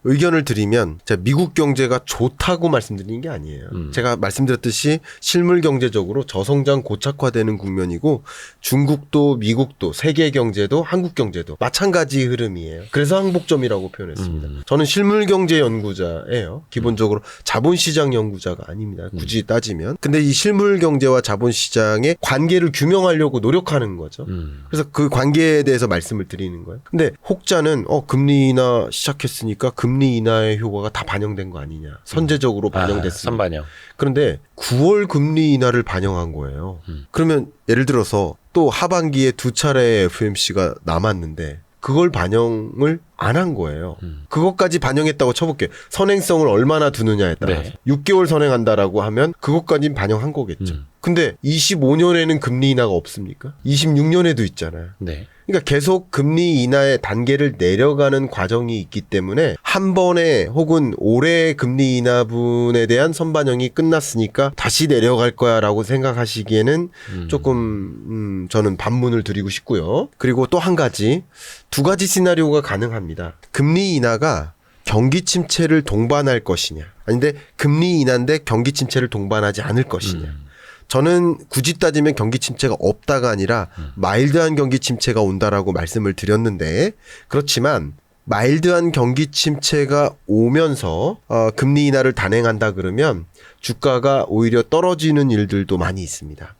의견을 드리면 제가 미국 경제가 좋다고 말씀드리는 게 아니에요. 제가 말씀드렸듯이 실물 경제적으로 저성장 고착화되는 국면이고 중국도 미국도 세계 경제도 한국 경제도 마찬가지 흐름이에요. 그래서 항복점이라고 표현했습니다. 저는 실물 경제 연구자예요. 기본적으로 자본시장 연구자가 아닙니다. 굳이 따지면. 근데 이 실물 경제와 자본시장의 관계를 규명하려고 노력하는 거죠. 그래서 그 관계에 대해서 말씀을 드리는 거예요. 근데 혹자는 금리 인하 시작했으니까 금리 인하의 효과가 다 반영된 거 아니냐. 선제적으로 반영됐습니다. 선반영. 그런데 9월 금리 인하를 반영한 거예요. 그러면 예를 들어서 또 하반기에 2차례 FOMC가 남았는데 그걸 반영을 안 한 거예요. 그것까지 반영했다고 쳐볼게요. 선행성을 얼마나 두느냐에 따라서. 네. 6개월 선행한다라고 하면 그것까지는 반영한 거겠죠. 근데 25년에는 금리 인하가 없습니까? 26년에도 있잖아요. 네. 그러니까 계속 금리 인하의 단계를 내려가는 과정이 있기 때문에 한 번에 혹은 올해 금리 인하분에 대한 선반영이 끝났으니까 다시 내려갈 거야라고 생각하시기에는 조금 저는 반문을 드리고 싶고요. 그리고 또 한 가지, 2가지 시나리오가 가능합니다. 금리 인하가 경기 침체를 동반할 것이냐, 아닌데 금리 인하인데 경기 침체를 동반하지 않을 것이냐. 저는 굳이 따지면 경기 침체가 없다가 아니라 마일드한 경기 침체가 온다라고 말씀을 드렸는데, 그렇지만 마일드한 경기 침체가 오면서 금리 인하를 단행한다 그러면 주가가 오히려 떨어지는 일들도 많이 있습니다.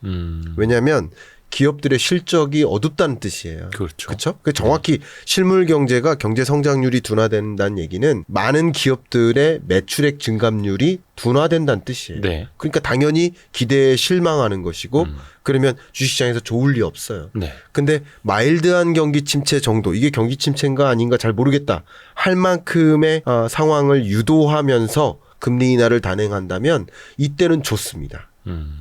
왜냐하면 기업들의 실적이 어둡다는 뜻이에요. 그렇죠. 그렇죠? 정확히 실물 경제가 경제 성장률이 둔화된다는 얘기는 많은 기업들의 매출액 증감률이 둔화된다는 뜻이에요. 네. 그러니까 당연히 기대에 실망하는 것이고 그러면 주식시장에서 좋을 리 없어요. 네. 근데 마일드한 경기 침체 정도, 이게 경기 침체인가 아닌가 잘 모르겠다 할 만큼의 상황을 유도하면서 금리 인하를 단행한다면 이때는 좋습니다.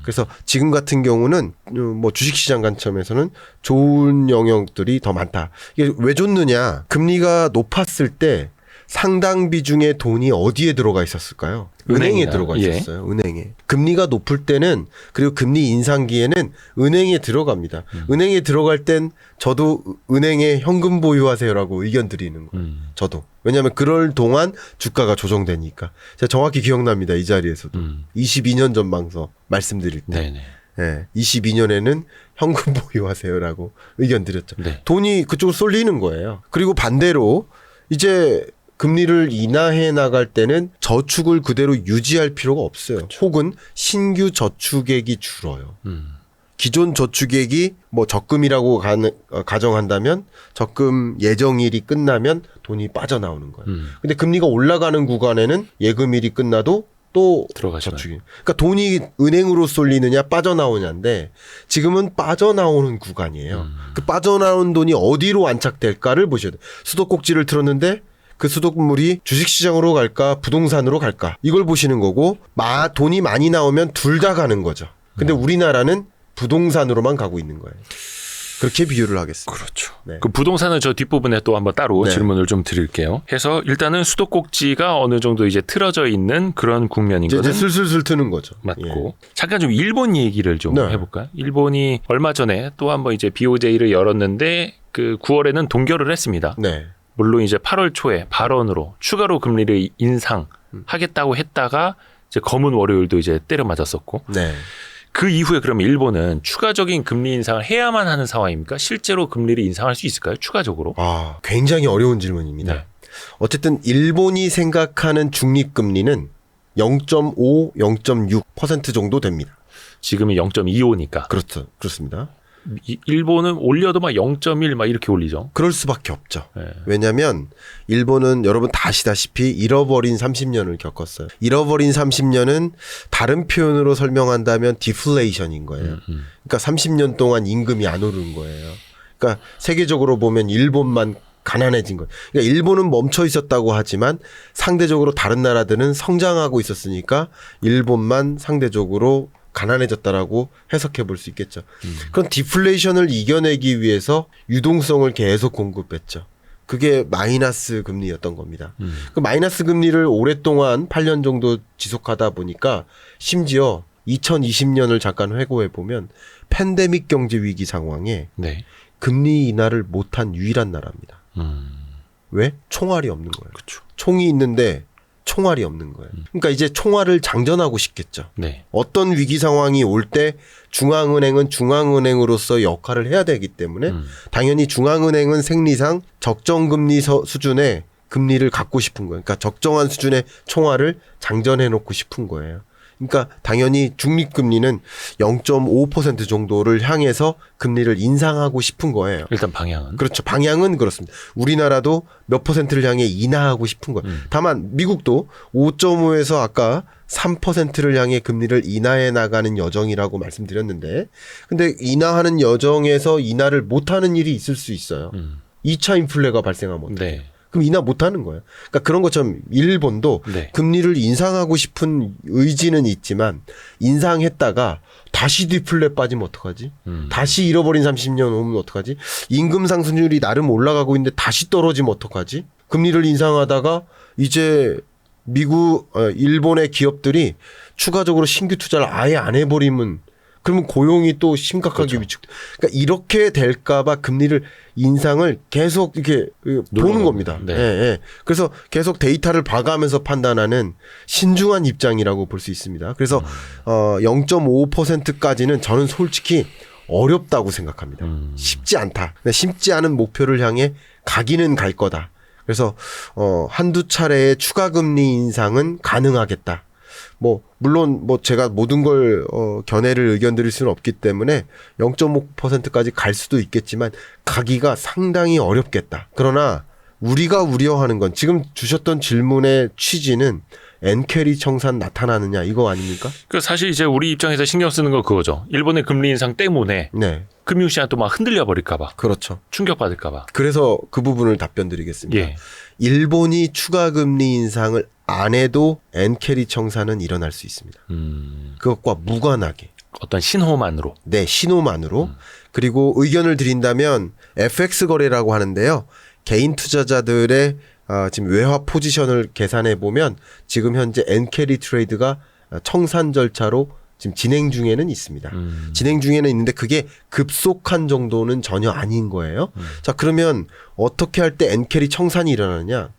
그래서 지금 같은 경우는 뭐 주식시장 관점에서는 좋은 영역들이 더 많다. 이게 왜 좋느냐? 금리가 높았을 때 상당 비중의 돈이 어디에 들어가 있었을까요? 은행에 은행이나, 들어가 예. 있었어요. 은행에. 금리가 높을 때는 그리고 금리 인상기에는 은행에 들어갑니다. 은행에 들어갈 땐 저도 은행에 현금 보유하세요라고 의견 드리는 거예요. 저도. 왜냐하면 그럴 동안 주가가 조정되니까. 제가 정확히 기억납니다. 이 자리에서도. 22년 전망서 말씀드릴 때. 네네. 예, 22년에는 현금 보유하세요라고 의견 드렸죠. 네. 돈이 그쪽으로 쏠리는 거예요. 그리고 반대로 이제 금리를 인하해 나갈 때는 저축을 그대로 유지할 필요가 없어요. 혹은 신규 저축액이 줄어요. 기존 저축액이 뭐 적금이라고 가정한다면 적금 예정일이 끝나면 돈이 빠져나오는 거예요. 근데 금리가 올라가는 구간에는 예금일이 끝나도 또 들어가시나요? 저축이. 그러니까 돈이 은행으로 쏠리느냐 빠져나오냐인데 지금은 빠져나오는 구간이에요. 그 빠져나온 돈이 어디로 안착될까를 보셔야 돼요. 수도꼭지를 틀었는데 그 수돗물이 주식시장으로 갈까 부동산으로 갈까 이걸 보시는 거고 돈이 많이 나오면 둘 다 가는 거죠. 근데 우리나라는 부동산으로만 가고 있는 거예요. 그렇게 비유를 하겠습니다. 그렇죠. 네. 그 부동산은 저 뒷부분에 또 한번 따로 네. 질문을 좀 드릴게요. 해서 일단은 수도꼭지가 어느 정도 이제 틀어져 있는 그런 국면인 이제 것은 슬슬슬 트는 거죠. 맞고 잠깐 좀 일본 얘기를 좀 네. 해볼까요? 일본이 얼마 전에 또 한번 이제 BOJ를 열었는데 그 9월에는 동결을 했습니다. 네. 물론 이제 8월 초에 발언으로 추가로 금리를 인상하겠다고 했다가 이제 검은 월요일도 이제 때려 맞았었고 네. 그 이후에 그러면 일본은 추가적인 금리 인상을 해야만 하는 상황입니까? 실제로 금리를 인상할 수 있을까요? 추가적으로? 굉장히 어려운 질문입니다. 네. 어쨌든 일본이 생각하는 중립금리는 0.5, 0.6% 정도 됩니다. 지금이 0.25니까. 그렇죠. 그렇습니다. 일본은 올려도 막 0.1 막 이렇게 올리죠. 그럴 수밖에 없죠. 네. 왜냐하면 일본은 여러분 다 아시다시피 잃어버린 30년을 겪었어요. 잃어버린 30년은 다른 표현으로 설명한다면 디플레이션인 거예요. 그러니까 30년 동안 임금이 안 오른 거예요. 그러니까 세계적으로 보면 일본만 가난해진 거예요. 그러니까 일본은 멈춰 있었다고 하지만 상대적으로 다른 나라들은 성장하고 있었으니까 일본만 상대적으로 가난해졌다라고 해석해 볼 수 있겠죠. 그런 디플레이션을 이겨내기 위해서 유동성을 계속 공급했죠. 그게 마이너스 금리였던 겁니다. 그 마이너스 금리를 오랫동안 8년 정도 지속하다 보니까 심지어 2020년을 잠깐 회고해 보면 팬데믹 경제 위기 상황에 네. 금리 인하를 못한 유일한 나라입니다. 왜? 총알이 없는 거예요. 그렇죠. 총이 있는데 총알이 없는 거예요. 그러니까 이제 총알을 장전하고 싶겠죠. 네. 어떤 위기 상황이 올 때 중앙은행은 중앙은행으로서 역할을 해야 되기 때문에 당연히 중앙은행은 생리상 적정금리 수준의 금리를 갖고 싶은 거예요. 그러니까 적정한 수준의 총알을 장전해 놓고 싶은 거예요. 그러니까 당연히 중립금리는 0.5% 정도를 향해서 금리를 인상하고 싶은 거예요. 일단 방향은. 그렇죠. 방향은 그렇습니다. 우리나라도 몇 %를 향해 인하하고 싶은 거예요. 다만 미국도 5.5에서 아까 3%를 향해 금리를 인하해 나가는 여정이라고 말씀드렸는데 근데 인하하는 여정에서 인하를 못하는 일이 있을 수 있어요. 2차 인플레가 발생하면 어떡해요? 네. 그럼 인하 못하는 거예요. 그러니까 그런 것처럼 일본도 네. 금리를 인상하고 싶은 의지는 있지만 인상했다가 다시 디플레 빠지면 어떡하지? 다시 잃어버린 30년 오면 어떡하지? 임금 상승률이 나름 올라가고 있는데 다시 떨어지면 어떡하지? 금리를 인상하다가 이제 일본의 기업들이 추가적으로 신규 투자를 아예 안 해버리면 그러면 고용이 또 심각하게 그렇죠. 위축. 그러니까 이렇게 될까봐 금리를 인상을 계속 이렇게 보는 겁니다. 네. 예, 예. 그래서 계속 데이터를 봐가면서 판단하는 신중한 입장이라고 볼 수 있습니다. 그래서 0.5%까지는 저는 솔직히 어렵다고 생각합니다. 쉽지 않다. 쉽지 않은 목표를 향해 가기는 갈 거다. 그래서 한두 차례의 추가 금리 인상은 가능하겠다. 물론 제가 모든 걸 견해를 의견 드릴 수는 없기 때문에 0.5%까지 갈 수도 있겠지만 가기가 상당히 어렵겠다. 그러나 우리가 우려하는 건 지금 주셨던 질문의 취지는 엔캐리 청산 나타나느냐 이거 아닙니까? 그 사실 이제 우리 입장에서 신경 쓰는 건 그거죠. 일본의 금리 인상 때문에 네. 금융시장 또 막 흔들려 버릴까 봐. 그렇죠. 충격받을까 봐. 그래서 그 부분을 답변 드리겠습니다. 예. 일본이 추가 금리 인상을 안 해도 엔캐리 청산은 일어날 수 있습니다. 그것과 무관하게. 어떤 신호만으로. 네, 신호만으로. 그리고 의견을 드린다면 FX 거래라고 하는데요. 개인 투자자들의 지금 외화 포지션을 계산해 보면 지금 현재 엔캐리 트레이드가 청산 절차로 지금 진행 중에는 있습니다. 진행 중에는 있는데 그게 급속한 정도는 전혀 아닌 거예요. 자, 그러면 어떻게 할 때 엔캐리 청산이 일어나느냐?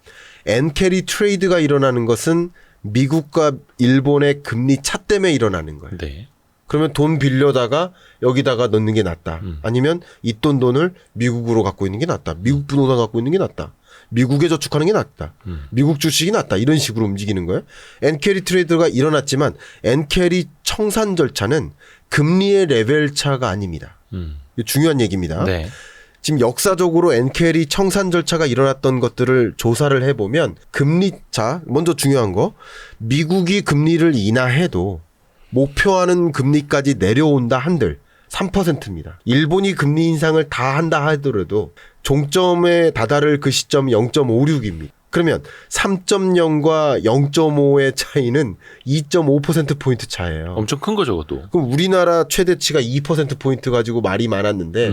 엔캐리 트레이드가 일어나는 것은 미국과 일본의 금리 차 때문에 일어나는 거예요. 네. 그러면 돈 빌려다가 여기다가 넣는 게 낫다. 아니면 있던 돈을 미국으로 갖고 있는 게 낫다. 미국 부동산 갖고 있는 게 낫다. 미국에 저축하는 게 낫다. 미국 주식이 낫다. 이런 식으로 움직이는 거예요. 엔캐리 트레이드가 일어났지만 엔캐리 청산 절차는 금리의 레벨 차가 아닙니다. 이거 중요한 얘기입니다. 네. 지금 역사적으로 엔캐리 청산 절차가 일어났던 것들을 조사를 해보면 금리 차 먼저 중요한 거 미국이 금리를 인하해도 목표하는 금리까지 내려온다 한들 3%입니다. 일본이 금리 인상을 다 한다 하더라도 종점에 다다를 그 시점 0.56입니다. 그러면 3.0과 0.5의 차이는 2.5%포인트 차예요. 엄청 큰 거죠, 그것도. 그럼 우리나라 최대치가 2%포인트 가지고 말이 많았는데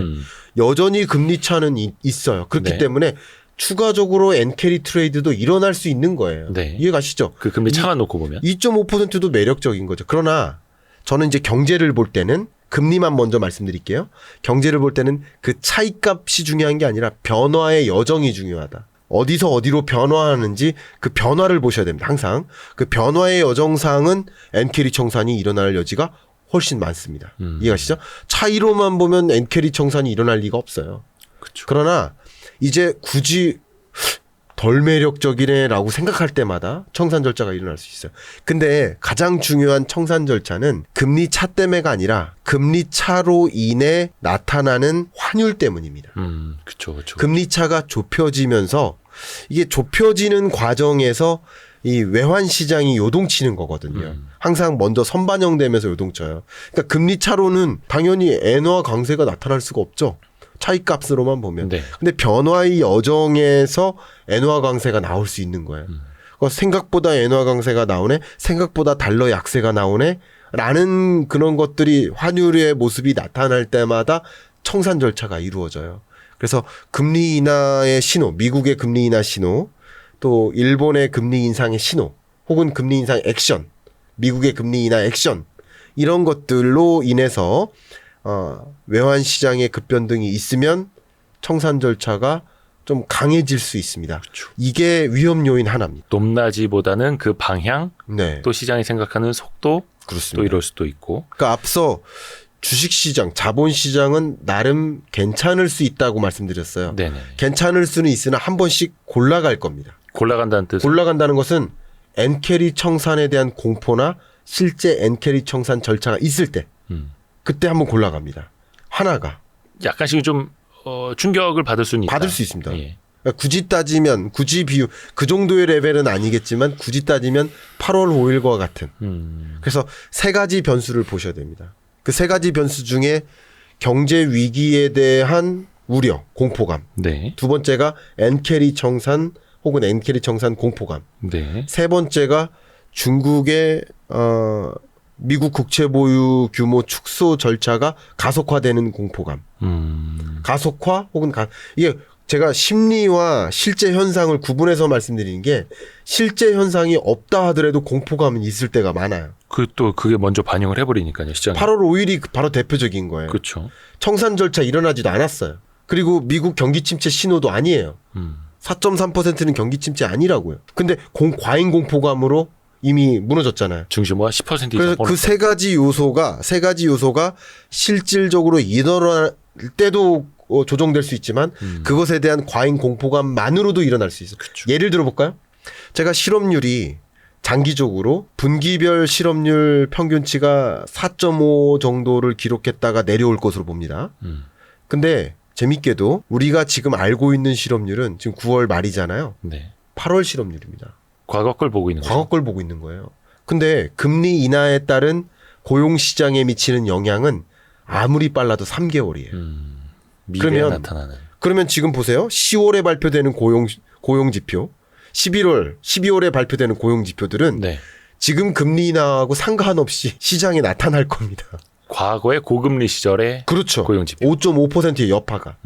여전히 금리 차는 있어요. 그렇기 네. 때문에 추가적으로 엔캐리 트레이드도 일어날 수 있는 거예요. 네. 이해가시죠? 그 금리 차만 놓고 보면. 2.5%도 매력적인 거죠. 그러나 저는 이제 경제를 볼 때는 금리만 먼저 말씀드릴게요. 경제를 볼 때는 그 차이값이 중요한 게 아니라 변화의 여정이 중요하다. 어디서 어디로 변화하는지 그 변화를 보셔야 됩니다. 항상. 그 변화의 여정상은 엔캐리 청산이 일어날 여지가 훨씬 많습니다. 이해가시죠? 차이로만 보면 엔캐리 청산이 일어날 리가 없어요. 그렇죠. 그러나 이제 굳이 덜 매력적이네라고 생각할 때마다 청산 절차가 일어날 수 있어요. 근데 가장 중요한 청산 절차는 금리 차 때문에가 아니라 금리 차로 인해 나타나는 환율 때문입니다. 그렇죠, 그렇죠. 금리 차가 좁혀지면서 이게 좁혀지는 과정에서 이 외환 시장이 요동치는 거거든요. 항상 먼저 선반영되면서 요동쳐요. 그러니까 금리 차로는 당연히 엔화 강세가 나타날 수가 없죠. 차이값으로만 보면. 네. 근데 변화의 여정에서 엔화 강세가 나올 수 있는 거예요. 생각보다 엔화 강세가 나오네, 생각보다 달러 약세가 나오네, 라는 그런 것들이 환율의 모습이 나타날 때마다 청산 절차가 이루어져요. 그래서 금리 인하의 신호, 미국의 금리 인하 신호, 또 일본의 금리 인상의 신호, 혹은 금리 인상 액션, 미국의 금리 인하 액션, 이런 것들로 인해서 외환 시장의 급변동이 있으면 청산 절차가 좀 강해질 수 있습니다. 그렇죠. 이게 위험 요인 하나입니다. 높낮이보다는 그 방향, 네, 또 시장이 생각하는 속도, 그렇습니다. 또 이럴 수도 있고. 그러니까 앞서 주식시장, 자본시장은 나름 괜찮을 수 있다고 말씀드렸어요. 네네. 괜찮을 수는 있으나 한 번씩 골라갈 겁니다. 골라간다는 뜻은. 골라간다는 것은 엔캐리 청산에 대한 공포나 실제 엔캐리 청산 절차가 있을 때 그때 한번 골라갑니다. 하나가. 약간씩 좀 충격을 받을 수는 있다. 받을 수 있습니다. 예. 그러니까 굳이 따지면 굳이 비유 그 정도의 레벨은 아니겠지만 굳이 따지면 8월 5일과 같은. 그래서 세 가지 변수를 보셔야 됩니다. 그 세 가지 변수 중에 경제 위기에 대한 우려, 공포감. 네. 두 번째가 엔캐리 청산 혹은 엔캐리 청산 공포감. 네. 세 번째가 중국의 미국 국채 보유 규모 축소 절차가 가속화되는 공포감. 가속화 혹은 이게 제가 심리와 실제 현상을 구분해서 말씀드리는 게 실제 현상이 없다 하더라도 공포감은 있을 때가 많아요. 그게 먼저 반영을 해버리니까요, 시장에. 8월 5일이 바로 대표적인 거예요. 그렇죠. 청산 절차 일어나지도 않았어요. 그리고 미국 경기 침체 신호도 아니에요. 4.3%는 경기 침체 아니라고요. 근데 과잉 공포감으로 이미 무너졌잖아요. 중심화 10% 이상. 그래서 그 세 가지 요소가 실질적으로 일어날 때도 조정될 수 있지만 그것에 대한 과잉 공포감만으로도 일어날 수 있어요. 그쵸. 예를 들어볼까요? 제가 실업률이 장기적으로 분기별 실업률 평균치가 4.5 정도를 기록했다가 내려올 것으로 봅니다. 근데 재밌게도 우리가 지금 알고 있는 실업률은 지금 9월 말이잖아요. 네. 8월 실업률입니다. 과거 걸 보고 있는 거죠. 과거 걸 보고 있는 거예요. 근데 금리 인하에 따른 고용 시장에 미치는 영향은 아무리 빨라도 3개월이에요. 미래에 나타나는. 그러면 지금 보세요. 10월에 발표되는 고용 지표, 12월에 발표되는 고용 지표들은 네. 지금 금리 인하하고 상관없이 시장에 나타날 겁니다. 과거의 고금리 시절의 그렇죠. 고용 지표. 5.5%의 여파가.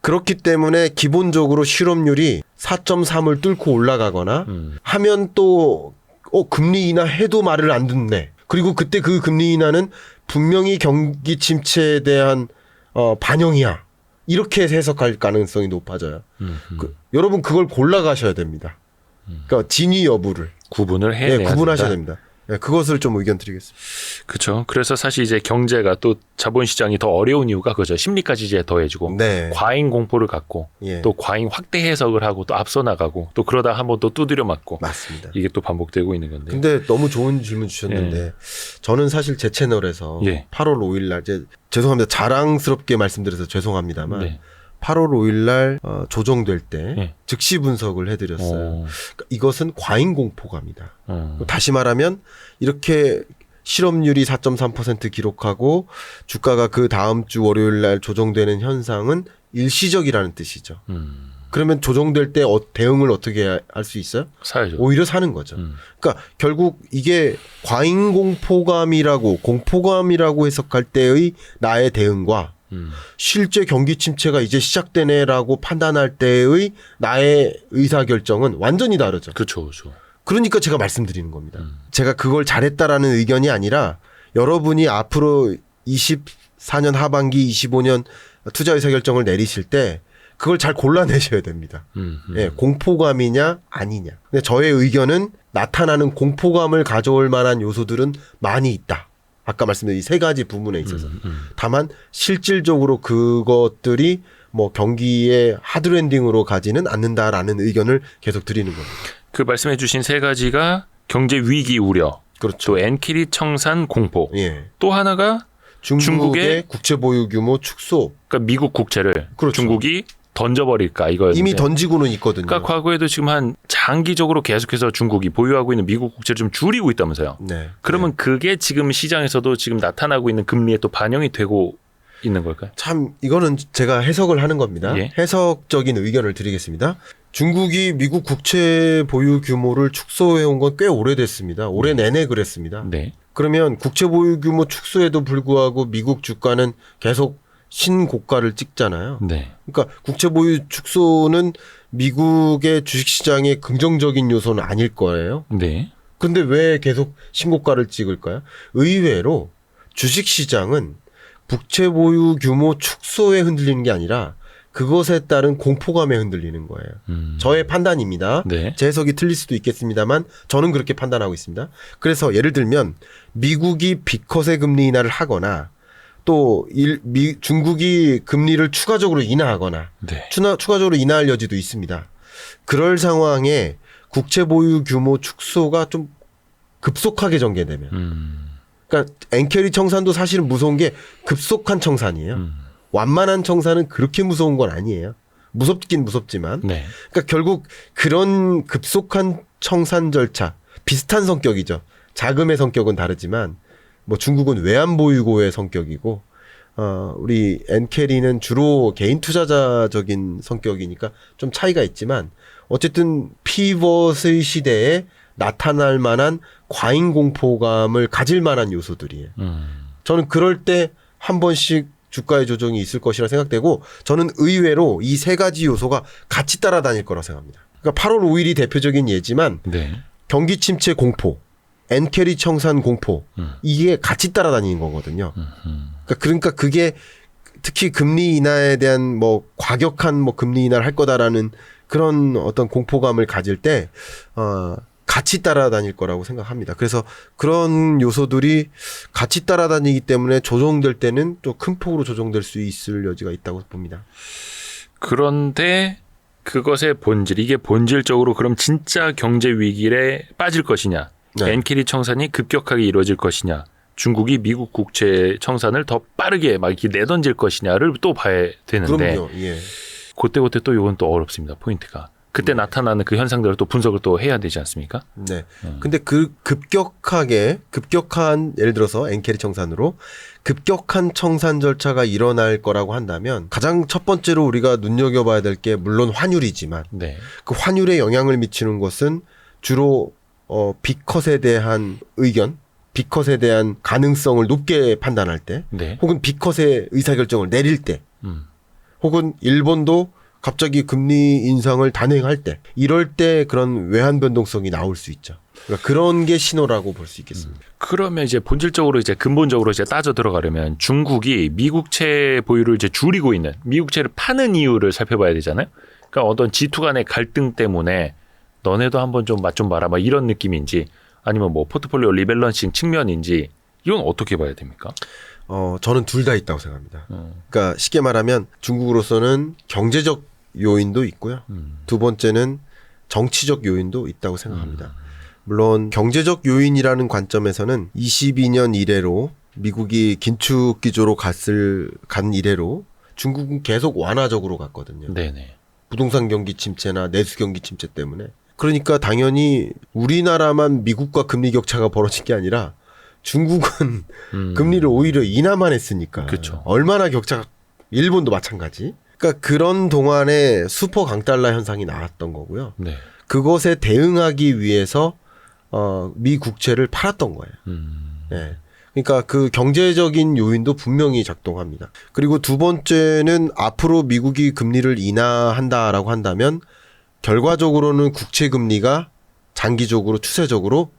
그렇기 때문에 기본적으로 실업률이 4.3을 뚫고 올라가거나 하면 또 금리 인하 해도 말을 안 듣네. 그리고 그때 그 금리 인하는 분명히 경기 침체에 대한 반영이야. 이렇게 해석할 가능성이 높아져요. 여러분 그걸 골라가셔야 됩니다. 그러니까 진위 여부를 구분을 해야 구분하셔야 됩니다. 네, 그것을 좀 의견 드리겠습니다. 그렇죠. 그래서 사실 이제 경제가 또 자본시장이 더 어려운 이유가 그죠. 심리까지 이제 더해지고 네. 과잉 공포를 갖고 예. 또 과잉 확대 해석을 하고 또 앞서 나가고 또 그러다 한번 또 두드려 맞고 맞습니다. 이게 또 반복되고 있는 건데. 근데 너무 좋은 질문 주셨는데 저는 사실 제 채널에서 8월 5일 날 죄송합니다. 자랑스럽게 말씀드려서 죄송합니다만 네. 8월 5일 날 조정될 때 즉시 분석을 해드렸어요. 그러니까 이것은 과잉 공포감이다. 다시 말하면 이렇게 실업률이 4.3% 기록하고 주가가 그 다음 주 월요일 날 조정되는 현상은 일시적이라는 뜻이죠. 그러면 조정될 때 대응을 어떻게 할 수 있어요? 사야죠. 오히려 사는 거죠. 그러니까 결국 이게 과잉 공포감이라고 해석할 때의 나의 대응과 실제 경기 침체가 이제 시작되네라고 판단할 때의 나의 의사결정은 완전히 다르죠. 그렇죠. 그러니까 제가 말씀드리는 겁니다. 제가 그걸 잘했다라는 의견이 아니라 여러분이 앞으로 24년 하반기 25년 투자 의사결정을 내리실 때 그걸 잘 골라내셔야 됩니다. 예, 공포감이냐 아니냐. 근데 저의 의견은 나타나는 공포감을 가져올 만한 요소들은 많이 있다. 아까 말씀드린 이 세 가지 부분에 있어서. 다만 실질적으로 그것들이 뭐 경기의 하드랜딩으로 가지는 않는다라는 의견을 계속 드리는 겁니다. 그 말씀해 주신 세 가지가 경제 위기 우려, 그렇죠. 또 엔키리 청산 공포, 예. 또 하나가 중국의 국채 보유 규모 축소. 그러니까 미국 국채를 그렇죠. 중국이 던져버릴까 이거였는데 이미 던지고는 있거든요. 그러니까 과거에도 지금 한 장기적으로 계속해서 중국이 보유하고 있는 미국 국채를 좀 줄이고 있다면서요. 네. 그러면 그게 지금 시장에서도 지금 나타나고 있는 금리에 또 반영이 되고 있는 걸까요? 참 이거는 제가 해석을 하는 겁니다. 예. 해석적인 의견을 드리겠습니다. 중국이 미국 국채 보유 규모를 축소해온 건 꽤 오래됐습니다. 올해 내내 그랬습니다. 네. 그러면 국채 보유 규모 축소에도 불구하고 미국 주가는 계속 신고가를 찍잖아요. 네. 그러니까 국채 보유 축소는 미국의 주식시장의 긍정적인 요소는 아닐 거예요. 네. 근데 왜 계속 신고가를 찍을까요? 의외로 주식시장은 국채 보유 규모 축소에 흔들리는 게 아니라 그것에 따른 공포감에 흔들리는 거예요. 저의 판단입니다. 네. 제 해석이 틀릴 수도 있겠습니다만 저는 그렇게 판단하고 있습니다. 그래서 예를 들면 미국이 B컷의 금리 인하를 하거나 또 중국이 금리를 추가적으로 인하하거나 네. 추가적으로 인하할 여지도 있습니다. 그럴 상황에 국채 보유 규모 축소가 좀 급속하게 전개되면 그러니까 엔캐리 청산도 사실은 무서운 게 급속한 청산이에요. 완만한 청산은 그렇게 무서운 건 아니에요. 무섭긴 무섭지만 네. 그러니까 결국 그런 급속한 청산 절차 비슷한 성격이죠. 자금의 성격은 다르지만 뭐 중국은 외환 보유고의 성격이고 우리 엔캐리는 주로 개인 투자자적인 성격이니까 좀 차이가 있지만 어쨌든 피벗의 시대에 나타날 만한 과잉 공포감을 가질 만한 요소들이에요. 저는 그럴 때 한 번씩 주가의 조정이 있을 것이라 생각되고 저는 의외로 이 세 가지 요소가 같이 따라다닐 거라 생각합니다. 그러니까 8월 5일이 대표적인 예지만 네. 경기 침체 공포, 엔캐리 청산 공포 이게 같이 따라다니는 거거든요. 그러니까 그게 특히 금리 인하에 대한 뭐 과격한 뭐 금리 인하를 할 거다라는 그런 어떤 공포감을 가질 때 같이 따라다닐 거라고 생각합니다. 그래서 그런 요소들이 같이 따라다니기 때문에 조정될 때는 또 큰 폭으로 조정될 수 있을 여지가 있다고 봅니다. 그런데 그것의 본질, 이게 본질적으로 그럼 진짜 경제 위기에 빠질 것이냐, 네. 엔캐리 청산이 급격하게 이루어질 것이냐, 중국이 미국 국채 청산을 더 빠르게 막 이렇게 내던질 것이냐를 또 봐야 되는데, 그럼요. 예. 그때 또 이건 또 어렵습니다. 포인트가. 그때 나타나는 그 현상들을 또 분석을 또 해야 되지 않습니까? 네. 근데 그 급격한 예를 들어서 엔캐리 청산으로 급격한 청산 절차가 일어날 거라고 한다면 가장 첫 번째로 우리가 눈여겨봐야 될 게 물론 환율이지만 네. 그 환율에 영향을 미치는 것은 주로 B컷에 대한 의견, B컷에 대한 가능성을 높게 판단할 때 네. 혹은 B컷의 의사결정을 내릴 때 혹은 일본도 갑자기 금리 인상을 단행할 때 이럴 때 그런 외환 변동성이 나올 수 있죠. 그러니까 그런 게 신호라고 볼 수 있겠습니다. 그러면 이제 본질적으로 이제 근본적으로 이제 따져 들어가려면 중국이 미국채 보유를 이제 줄이고 있는 미국채를 파는 이유를 살펴봐야 되잖아요. 그러니까 어떤 G2 간의 갈등 때문에 너네도 한번 좀 맛 좀 봐라 막 이런 느낌인지 아니면 뭐 포트폴리오 리밸런싱 측면인지 이건 어떻게 봐야 됩니까? 저는 둘 다 있다고 생각합니다. 그러니까 쉽게 말하면 중국으로서는 경제적 요인도 있고요. 두 번째는 정치적 요인도 있다고 생각합니다. 물론 경제적 요인이라는 관점에서는 22년 이래로 미국이 긴축 기조로 간 이래로 중국은 계속 완화적으로 갔거든요. 네네. 부동산 경기 침체나 내수 경기 침체 때문에. 그러니까 당연히 우리나라만 미국과 금리 격차가 벌어진 게 아니라 중국은 금리를 오히려 인하만 했으니까. 그쵸. 얼마나 격차가 일본도 마찬가지. 그러니까 그런 동안에 슈퍼 강달러 현상이 나왔던 거고요. 네. 그것에 대응하기 위해서 미 국채를 팔았던 거예요. 예. 그러니까 그 경제적인 요인도 분명히 작동합니다. 그리고 두 번째는 앞으로 미국이 금리를 인하한다라고 한다면 결과적으로는 국채 금리가 장기적으로 추세적으로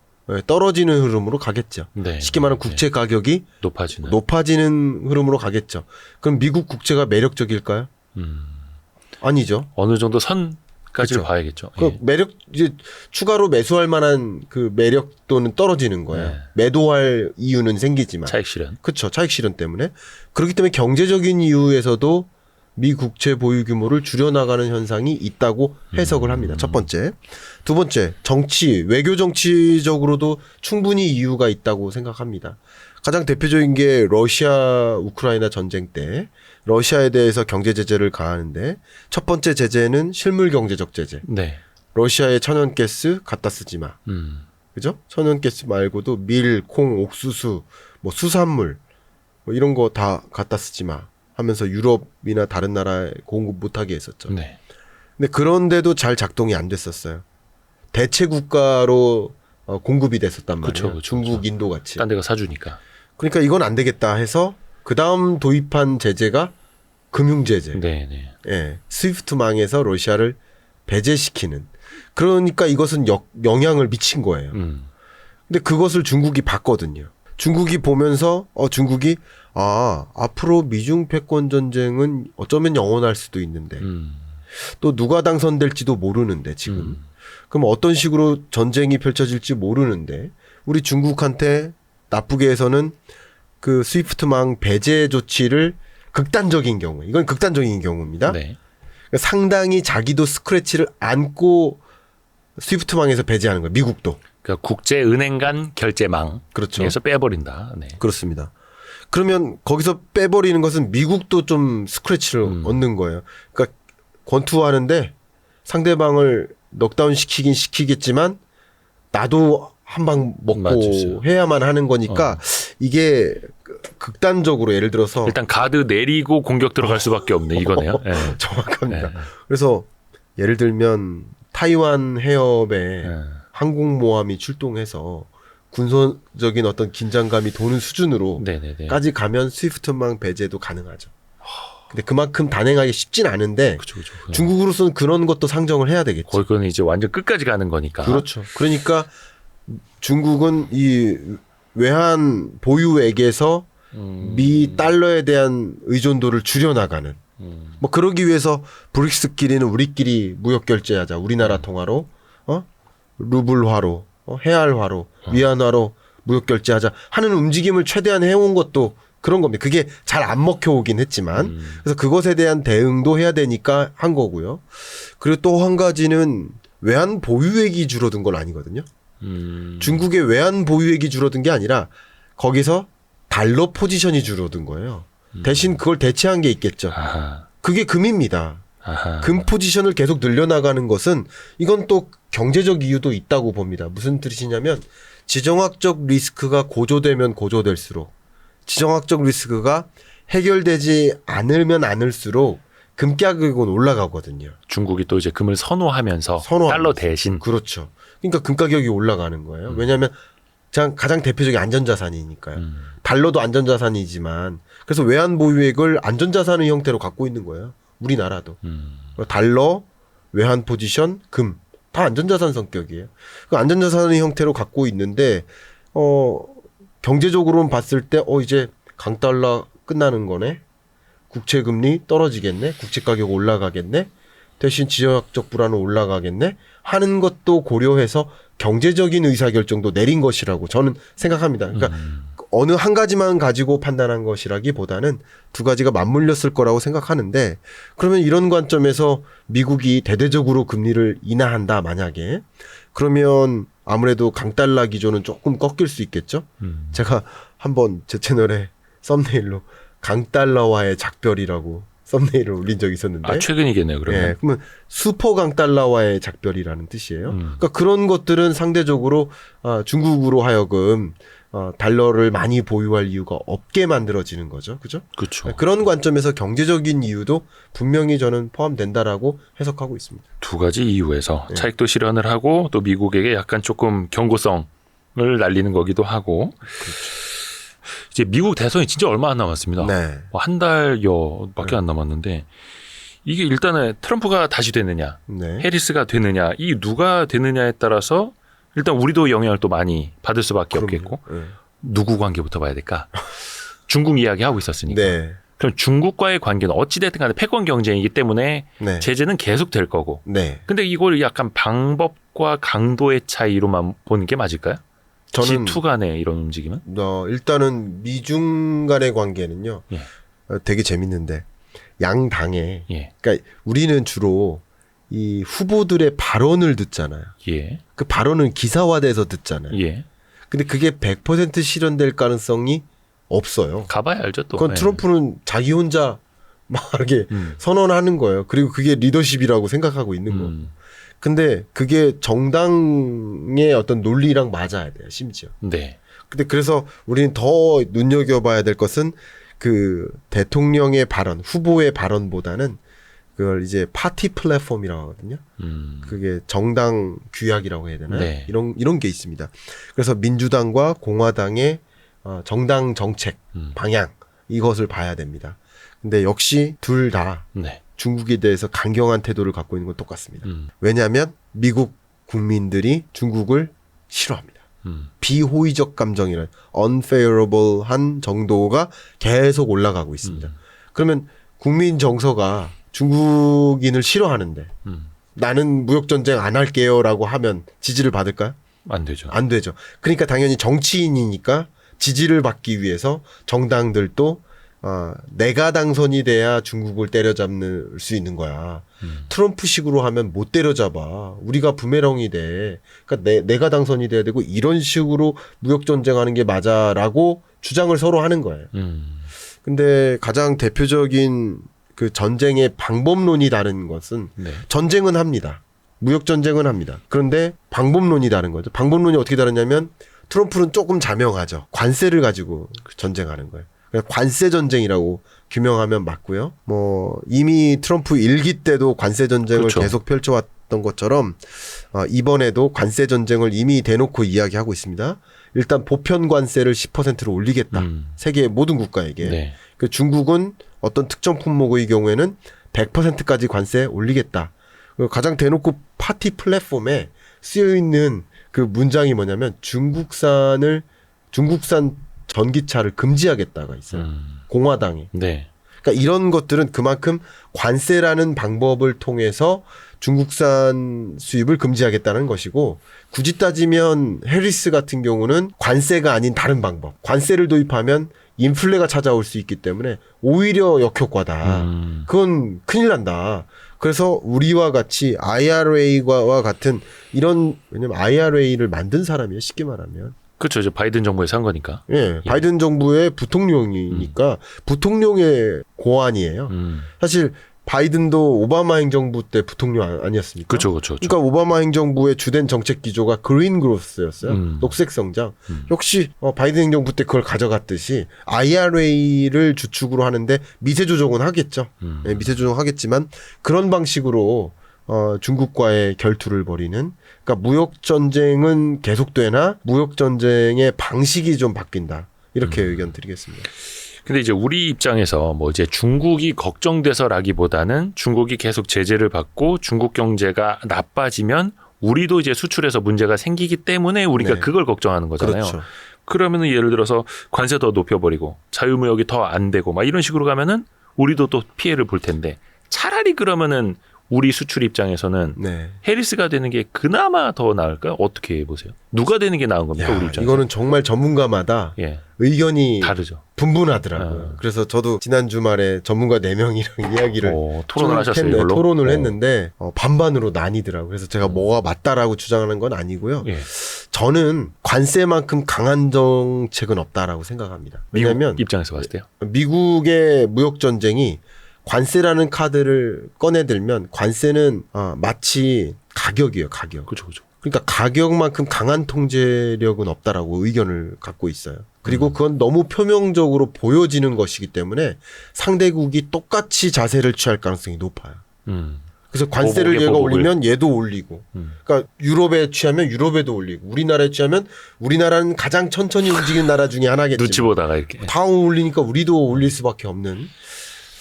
떨어지는 흐름으로 가겠죠. 네. 쉽게 말하면 국채 가격이 높아지는 흐름으로 가겠죠. 그럼 미국 국채가 매력적일까요? 아니죠. 어느 정도 선까지를 그렇죠. 봐야겠죠. 그 예. 매력 이제 추가로 매수할 만한 그 매력도는 떨어지는 거예요. 네. 매도할 이유는 생기지만. 차익 실현. 그렇죠. 차익 실현 때문에. 그렇기 때문에 경제적인 이유에서도 미 국채 보유 규모를 줄여나가는 현상이 있다고 해석을 합니다. 첫 번째. 두 번째, 정치, 외교 정치적으로도 충분히 이유가 있다고 생각합니다. 가장 대표적인 게 러시아 우크라이나 전쟁 때 러시아에 대해서 경제 제재를 가하는데 첫 번째 제재는 실물 경제적 제재. 네. 러시아의 천연가스 갖다 쓰지 마. 그죠? 천연가스 말고도 밀, 콩, 옥수수, 뭐 수산물 뭐 이런 거 다 갖다 쓰지 마. 하면서 유럽이나 다른 나라에 공급 못하게 했었죠. 네. 근데 그런데도 잘 작동이 안 됐었어요. 대체 국가로 공급이 됐었단 말이에요. 그쵸, 중국, 인도 같이. 딴 데가 사주니까. 그러니까 이건 안 되겠다 해서 그 다음 도입한 제재가 금융제재. 네네. 예, 스위프트망에서 러시아를 배제시키는. 그러니까 이것은 영향을 미친 거예요. 근데 그것을 중국이 봤거든요. 중국이 보면서 중국이 앞으로 미중 패권 전쟁은 어쩌면 영원할 수도 있는데 또 누가 당선될지도 모르는데 지금 그럼 어떤 식으로 전쟁이 펼쳐질지 모르는데 우리 중국한테 나쁘게 해서는 그 스위프트망 배제 조치를 극단적인 경우 이건 극단적인 경우입니다. 네. 그러니까 상당히 자기도 스크래치를 안고 스위프트망에서 배제하는 거예요. 미국도. 그러니까 국제은행 간 결제망에서 그렇죠. 빼버린다. 네. 그렇습니다. 그러면 거기서 빼버리는 것은 미국도 좀 스크래치를 얻는 거예요. 그러니까 권투하는데 상대방을 넉다운 시키겠지만 나도 한 방 먹고 맞으세요. 해야만 하는 거니까 이게 극단적으로 예를 들어서 일단 가드 내리고 공격 들어갈 수밖에 없네 이거네요. 네. 정확합니다. 네. 그래서 예를 들면 타이완 해협에 네. 항공모함이 출동해서 군사적인 어떤 긴장감이 도는 수준으로 네네네. 까지 가면 스위프트망 배제도 가능하죠. 근데 그만큼 단행하기 쉽진 않은데 그쵸. 중국으로서는 그런 것도 상정을 해야 되겠죠. 거기는 이제 완전 끝까지 가는 거니까. 그렇죠. 그러니까 중국은 이 외환 보유액에서 미 달러에 대한 의존도를 줄여나가는 뭐 그러기 위해서 브릭스끼리는 우리끼리 무역 결제하자. 우리나라 통화로 루블화로 헤알화로 위안화로 무역 결제하자 하는 움직임을 최대한 해온 것도 그런 겁니다. 그게 잘 안 먹혀오긴 했지만 그래서 그것에 대한 대응도 해야 되니까 한 거고요. 그리고 또 한 가지는 외환 보유액이 줄어든 건 아니거든요. 중국의 외환 보유액이 줄어든 게 아니라 거기서 달러 포지션이 줄어든 거예요. 대신 그걸 대체한 게 있겠죠. 아하. 그게 금입니다. 아하. 금 포지션을 계속 늘려나가는 것은 이건 또 경제적 이유도 있다고 봅니다. 무슨 뜻이냐면 지정학적 리스크가 고조되면 고조될수록 지정학적 리스크가 해결되지 않으면 않을수록 금 가격은 올라가거든요. 중국이 또 이제 금을 선호하면서 달러 대신. 그렇죠. 그러니까 금 가격이 올라가는 거예요. 왜냐하면 가장 대표적인 안전자산이니까요. 달러도 안전자산이지만 그래서 외환 보유액을 안전자산의 형태로 갖고 있는 거예요. 우리나라도. 달러, 외환 포지션, 금. 다 안전자산 성격이에요. 그 안전자산의 형태로 갖고 있는데 경제적으로는 봤을 때 이제 강달러 끝나는 거네. 국채금리 떨어지겠네. 국채가격 올라가겠네. 대신 지정학적 불안은 올라가겠네. 하는 것도 고려해서 경제적인 의사결정도 내린 것이라고 저는 생각합니다. 그러니까 어느 한 가지만 가지고 판단한 것이라기보다는 두 가지가 맞물렸을 거라고 생각하는데 그러면 이런 관점에서 미국이 대대적으로 금리를 인하한다 만약에 그러면 아무래도 강달러 기조는 조금 꺾일 수 있겠죠. 제가 한번 제 채널에 썸네일로 강달러와의 작별이라고 썸네일을 올린 적이 있었는데 최근이겠네요. 그러면. 예, 그러면 슈퍼 강달러와의 작별이라는 뜻이에요. 그러니까 그런 것들은 상대적으로 중국으로 하여금 달러를 많이 보유할 이유가 없게 만들어지는 거죠. 그죠? 그렇죠. 그런 관점에서 경제적인 이유도 분명히 저는 포함된다라고 해석하고 있습니다. 두 가지 이유에서 차익도 실현을 하고 또 미국에게 약간 조금 경고성을 날리는 거기도 하고 이제 미국 대선이 진짜 얼마 안 남았습니다. 네. 한 달여밖에 안 남았는데 이게 일단은 트럼프가 다시 되느냐 네. 해리스가 되느냐 이 누가 되느냐에 따라서 일단 우리도 영향을 또 많이 받을 수밖에 없겠고 네. 누구 관계부터 봐야 될까? 중국 이야기하고 있었으니까. 네. 그럼 중국과의 관계는 어찌됐든 간에 패권 경쟁이기 때문에 네. 제재는 계속 될 거고. 네. 근데 이걸 약간 방법과 강도의 차이로만 보는 게 맞을까요? 저는 G2 간의 이런 움직임은? 일단은 미중 간의 관계는요. 예. 되게 재밌는데 양당에 예. 그러니까 우리는 주로 이 후보들의 발언을 듣잖아요. 예. 그 발언은 기사화돼서 듣잖아요. 예. 근데 그게 100% 실현될 가능성이 없어요. 가봐야 알죠 또. 그건 예. 트럼프는 자기 혼자 막 이렇게 선언하는 거예요. 그리고 그게 리더십이라고 생각하고 있는 거. 근데 그게 정당의 어떤 논리랑 맞아야 돼요. 심지어. 네. 근데 그래서 우리는 더 눈여겨봐야 될 것은 그 대통령의 발언, 후보의 발언보다는 그걸 이제 파티 플랫폼이라고 하거든요. 그게 정당 규약이라고 해야 되나요? 네. 이런 게 있습니다. 그래서 민주당과 공화당의 정당 정책 방향 이것을 봐야 됩니다. 근데 역시 둘 다 네. 중국에 대해서 강경한 태도를 갖고 있는 건 똑같습니다. 왜냐하면 미국 국민들이 중국을 싫어합니다. 비호의적 감정이란 unfavorable한 정도가 계속 올라가고 있습니다. 그러면 국민 정서가 중국인을 싫어하는데 나는 무역 전쟁 안 할게요라고 하면 지지를 받을까요? 안 되죠. 안 되죠. 그러니까 당연히 정치인이니까 지지를 받기 위해서 정당들도 내가 당선이 돼야 중국을 때려잡을 수 있는 거야. 트럼프식으로 하면 못 때려잡아. 우리가 부메랑이 돼. 그러니까 내가 당선이 돼야 되고 이런 식으로 무역 전쟁하는 게 맞아라고 주장을 서로 하는 거예요. 근데 가장 대표적인 그 전쟁의 방법론이 다른 것은 네. 전쟁은 전쟁은 합니다. 무역 전쟁은 합니다. 그런데 방법론이 다른 거죠. 방법론이 어떻게 다르냐면 트럼프는 조금 자명하죠. 관세를 가지고 전쟁하는 거예요. 관세 전쟁이라고 규명하면 맞고요. 뭐 이미 트럼프 일기 때도 관세 전쟁을 그렇죠. 계속 펼쳐왔던 것처럼 이번에도 관세 전쟁을 이미 대놓고 이야기하고 있습니다. 일단 보편 관세를 10%로 올리겠다. 세계 모든 국가에게. 네. 그 중국은 어떤 특정 품목의 경우에는 100%까지 관세 올리겠다. 가장 대놓고 파티 플랫폼에 쓰여 있는 그 문장이 뭐냐면 중국산 전기차를 금지하겠다가 있어요. 공화당이. 네. 그러니까 이런 것들은 그만큼 관세라는 방법을 통해서 중국산 수입을 금지하겠다는 것이고 굳이 따지면 해리스 같은 경우는 관세가 아닌 다른 방법. 관세를 도입하면 인플레가 찾아올 수 있기 때문에 오히려 역효과다. 그건 큰일 난다. 그래서 우리와 같이 IRA와 같은 이런 왜냐면 IRA를 만든 사람이에요. 쉽게 말하면. 그렇죠. 이제 바이든 정부에서 한 거니까. 예, 바이든 정부의 부통령이니까 부통령의 고안이에요. 사실 바이든도 오바마 행정부 때 부통령 아니었습니까? 그렇죠, 그렇죠. 그러니까 오바마 행정부의 주된 정책 기조가 그린 그로스였어요. 녹색 성장. 역시 바이든 행정부 때 그걸 가져갔듯이 IRA를 주축으로 하는데 미세 조정은 하겠죠. 예, 미세 조정하겠지만 그런 방식으로 중국과의 결투를 벌이는. 그러니까 무역 전쟁은 계속되나 무역 전쟁의 방식이 좀 바뀐다. 이렇게 의견 드리겠습니다. 근데 이제 우리 입장에서 뭐 이제 중국이 걱정돼서라기보다는 중국이 계속 제재를 받고 중국 경제가 나빠지면 우리도 이제 수출에서 문제가 생기기 때문에 우리가 네. 그걸 걱정하는 거잖아요. 그렇죠. 그러면은 예를 들어서 관세 더 높여버리고 자유무역이 더 안 되고 막 이런 식으로 가면은 우리도 또 피해를 볼 텐데 차라리 그러면은 우리 수출 입장에서는 네. 해리스가 되는 게 그나마 더 나을까요? 어떻게 보세요? 누가 되는 게 나은 겁니까? 야, 우리 입장에서? 이거는 정말 전문가마다 예, 의견이 다르죠. 분분하더라고요. 그래서 저도 지난 주말에 전문가 4명이랑 이야기를 토론을 하셨어요, 했네, 이걸로? 토론을 했는데 반반으로 나뉘더라고요. 그래서 제가 뭐가 맞다라고 주장하는 건 아니고요. 예. 저는 관세만큼 강한 정책은 없다라고 생각합니다. 왜냐하면 미국 입장에서 봤을 때요. 미국의 무역 전쟁이 관세라는 카드를 꺼내들면 관세는 마치 가격이에요, 가격. 그렇죠, 그렇죠. 그러니까 가격만큼 강한 통제력은 없다라고 의견을 갖고 있어요. 그리고 그건 너무 표면적으로 보여지는 것이기 때문에 상대국이 똑같이 자세를 취할 가능성이 높아요. 그래서 관세를 얘가 올리면 얘도 올리고, 그러니까 유럽에 취하면 유럽에도 올리고, 우리나라에 취하면 우리나라는 가장 천천히 움직이는 나라 중에 하나겠지만 눈치 보다가 이렇게. 다 올리니까 우리도 올릴 수밖에 없는.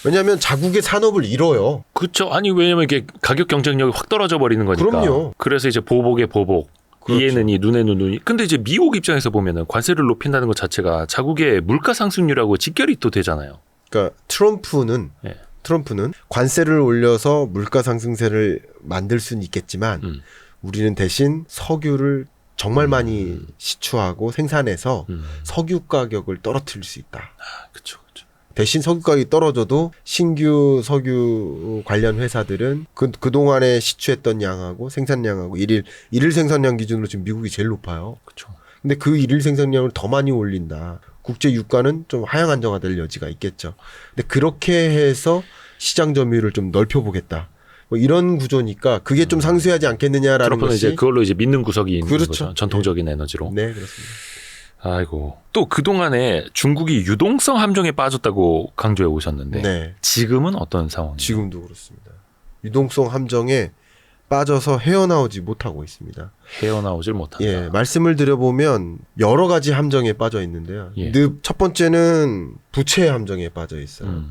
왜냐하면 자국의 산업을 잃어요. 그렇죠. 아니 왜냐면 이게 가격 경쟁력이 확 떨어져 버리는 거니까. 그럼요. 그래서 이제 보복의 보복. 그렇죠. 이에는 이 눈에는 눈이. 근데 이제 미국 입장에서 보면은 관세를 높인다는 것 자체가 자국의 물가 상승률하고 직결이 또 되잖아요. 그러니까 트럼프는 관세를 올려서 물가 상승세를 만들 수는 있겠지만 우리는 대신 석유를 정말 많이 시추하고 생산해서 석유 가격을 떨어뜨릴 수 있다. 그렇죠. 대신 석유 가격이 떨어져도 신규 석유 관련 회사들은 그동안에 시추했던 양하고 생산량하고 일일 생산량 기준으로 지금 미국이 제일 높아요. 그렇죠. 근데 그 일일 생산량을 더 많이 올린다. 국제 유가는 좀 하향 안정화될 여지가 있겠죠. 근데 그렇게 해서 시장 점유율을 좀 넓혀보겠다. 뭐 이런 구조니까 그게 좀 상쇄하지 않겠느냐라는 트럼프는 것이. 이제 그걸로 이제 믿는 구석이 있는 그렇죠. 거죠. 전통적인 에너지로. 네, 그렇습니다. 아이고. 또 그동안에 중국이 유동성 함정에 빠졌다고 강조해 오셨는데 네. 지금은 어떤 상황이에요? 지금도 그렇습니다. 유동성 함정에 빠져서 헤어나오지 못하고 있습니다. 헤어나오질 못한다. 예, 말씀을 드려보면 여러 가지 함정에 빠져 있는데요. 예. 첫 번째는 부채 함정에 빠져 있어요.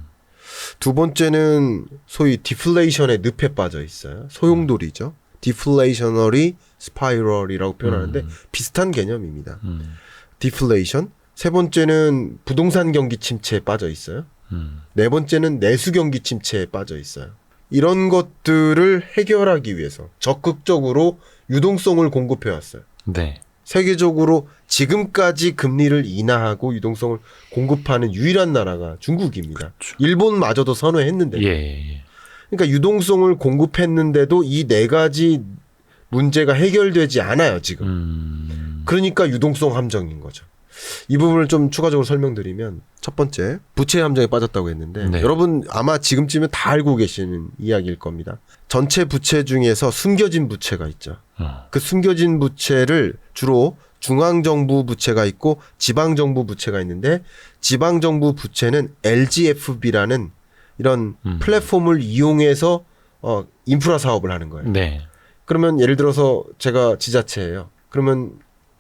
두 번째는 소위 디플레이션의 늪에 빠져 있어요. 소용돌이죠. 디플레이셔너리 스파이럴이라고 표현하는데 비슷한 개념입니다. 디플레이션. 세 번째는 부동산 경기 침체에 빠져 있어요. 네 번째는 내수 경기 침체에 빠져 있어요. 이런 것들을 해결하기 위해서 적극적으로 유동성을 공급해 왔어요. 네. 세계적으로 지금까지 금리를 인하하고 유동성을 공급하는 유일한 나라가 중국입니다. 그렇죠. 일본마저도 선회했는데. 예. 그러니까 유동성을 공급했는데도 이 네 가지 문제가 해결되지 않아요, 지금. 그러니까 유동성 함정인 거죠. 이 부분을 좀 추가적으로 설명드리면 첫 번째, 부채 함정에 빠졌다고 했는데 네. 여러분 아마 지금쯤에 다 알고 계시는 이야기일 겁니다. 전체 부채 중에서 숨겨진 부채가 있죠. 그 숨겨진 부채를 주로 중앙정부 부채가 있고 지방정부 부채가 있는데 지방정부 부채는 LGFB라는 이런 플랫폼을 이용해서 인프라 사업을 하는 거예요. 네. 그러면 예를 들어서 제가 지자체예요. 그러면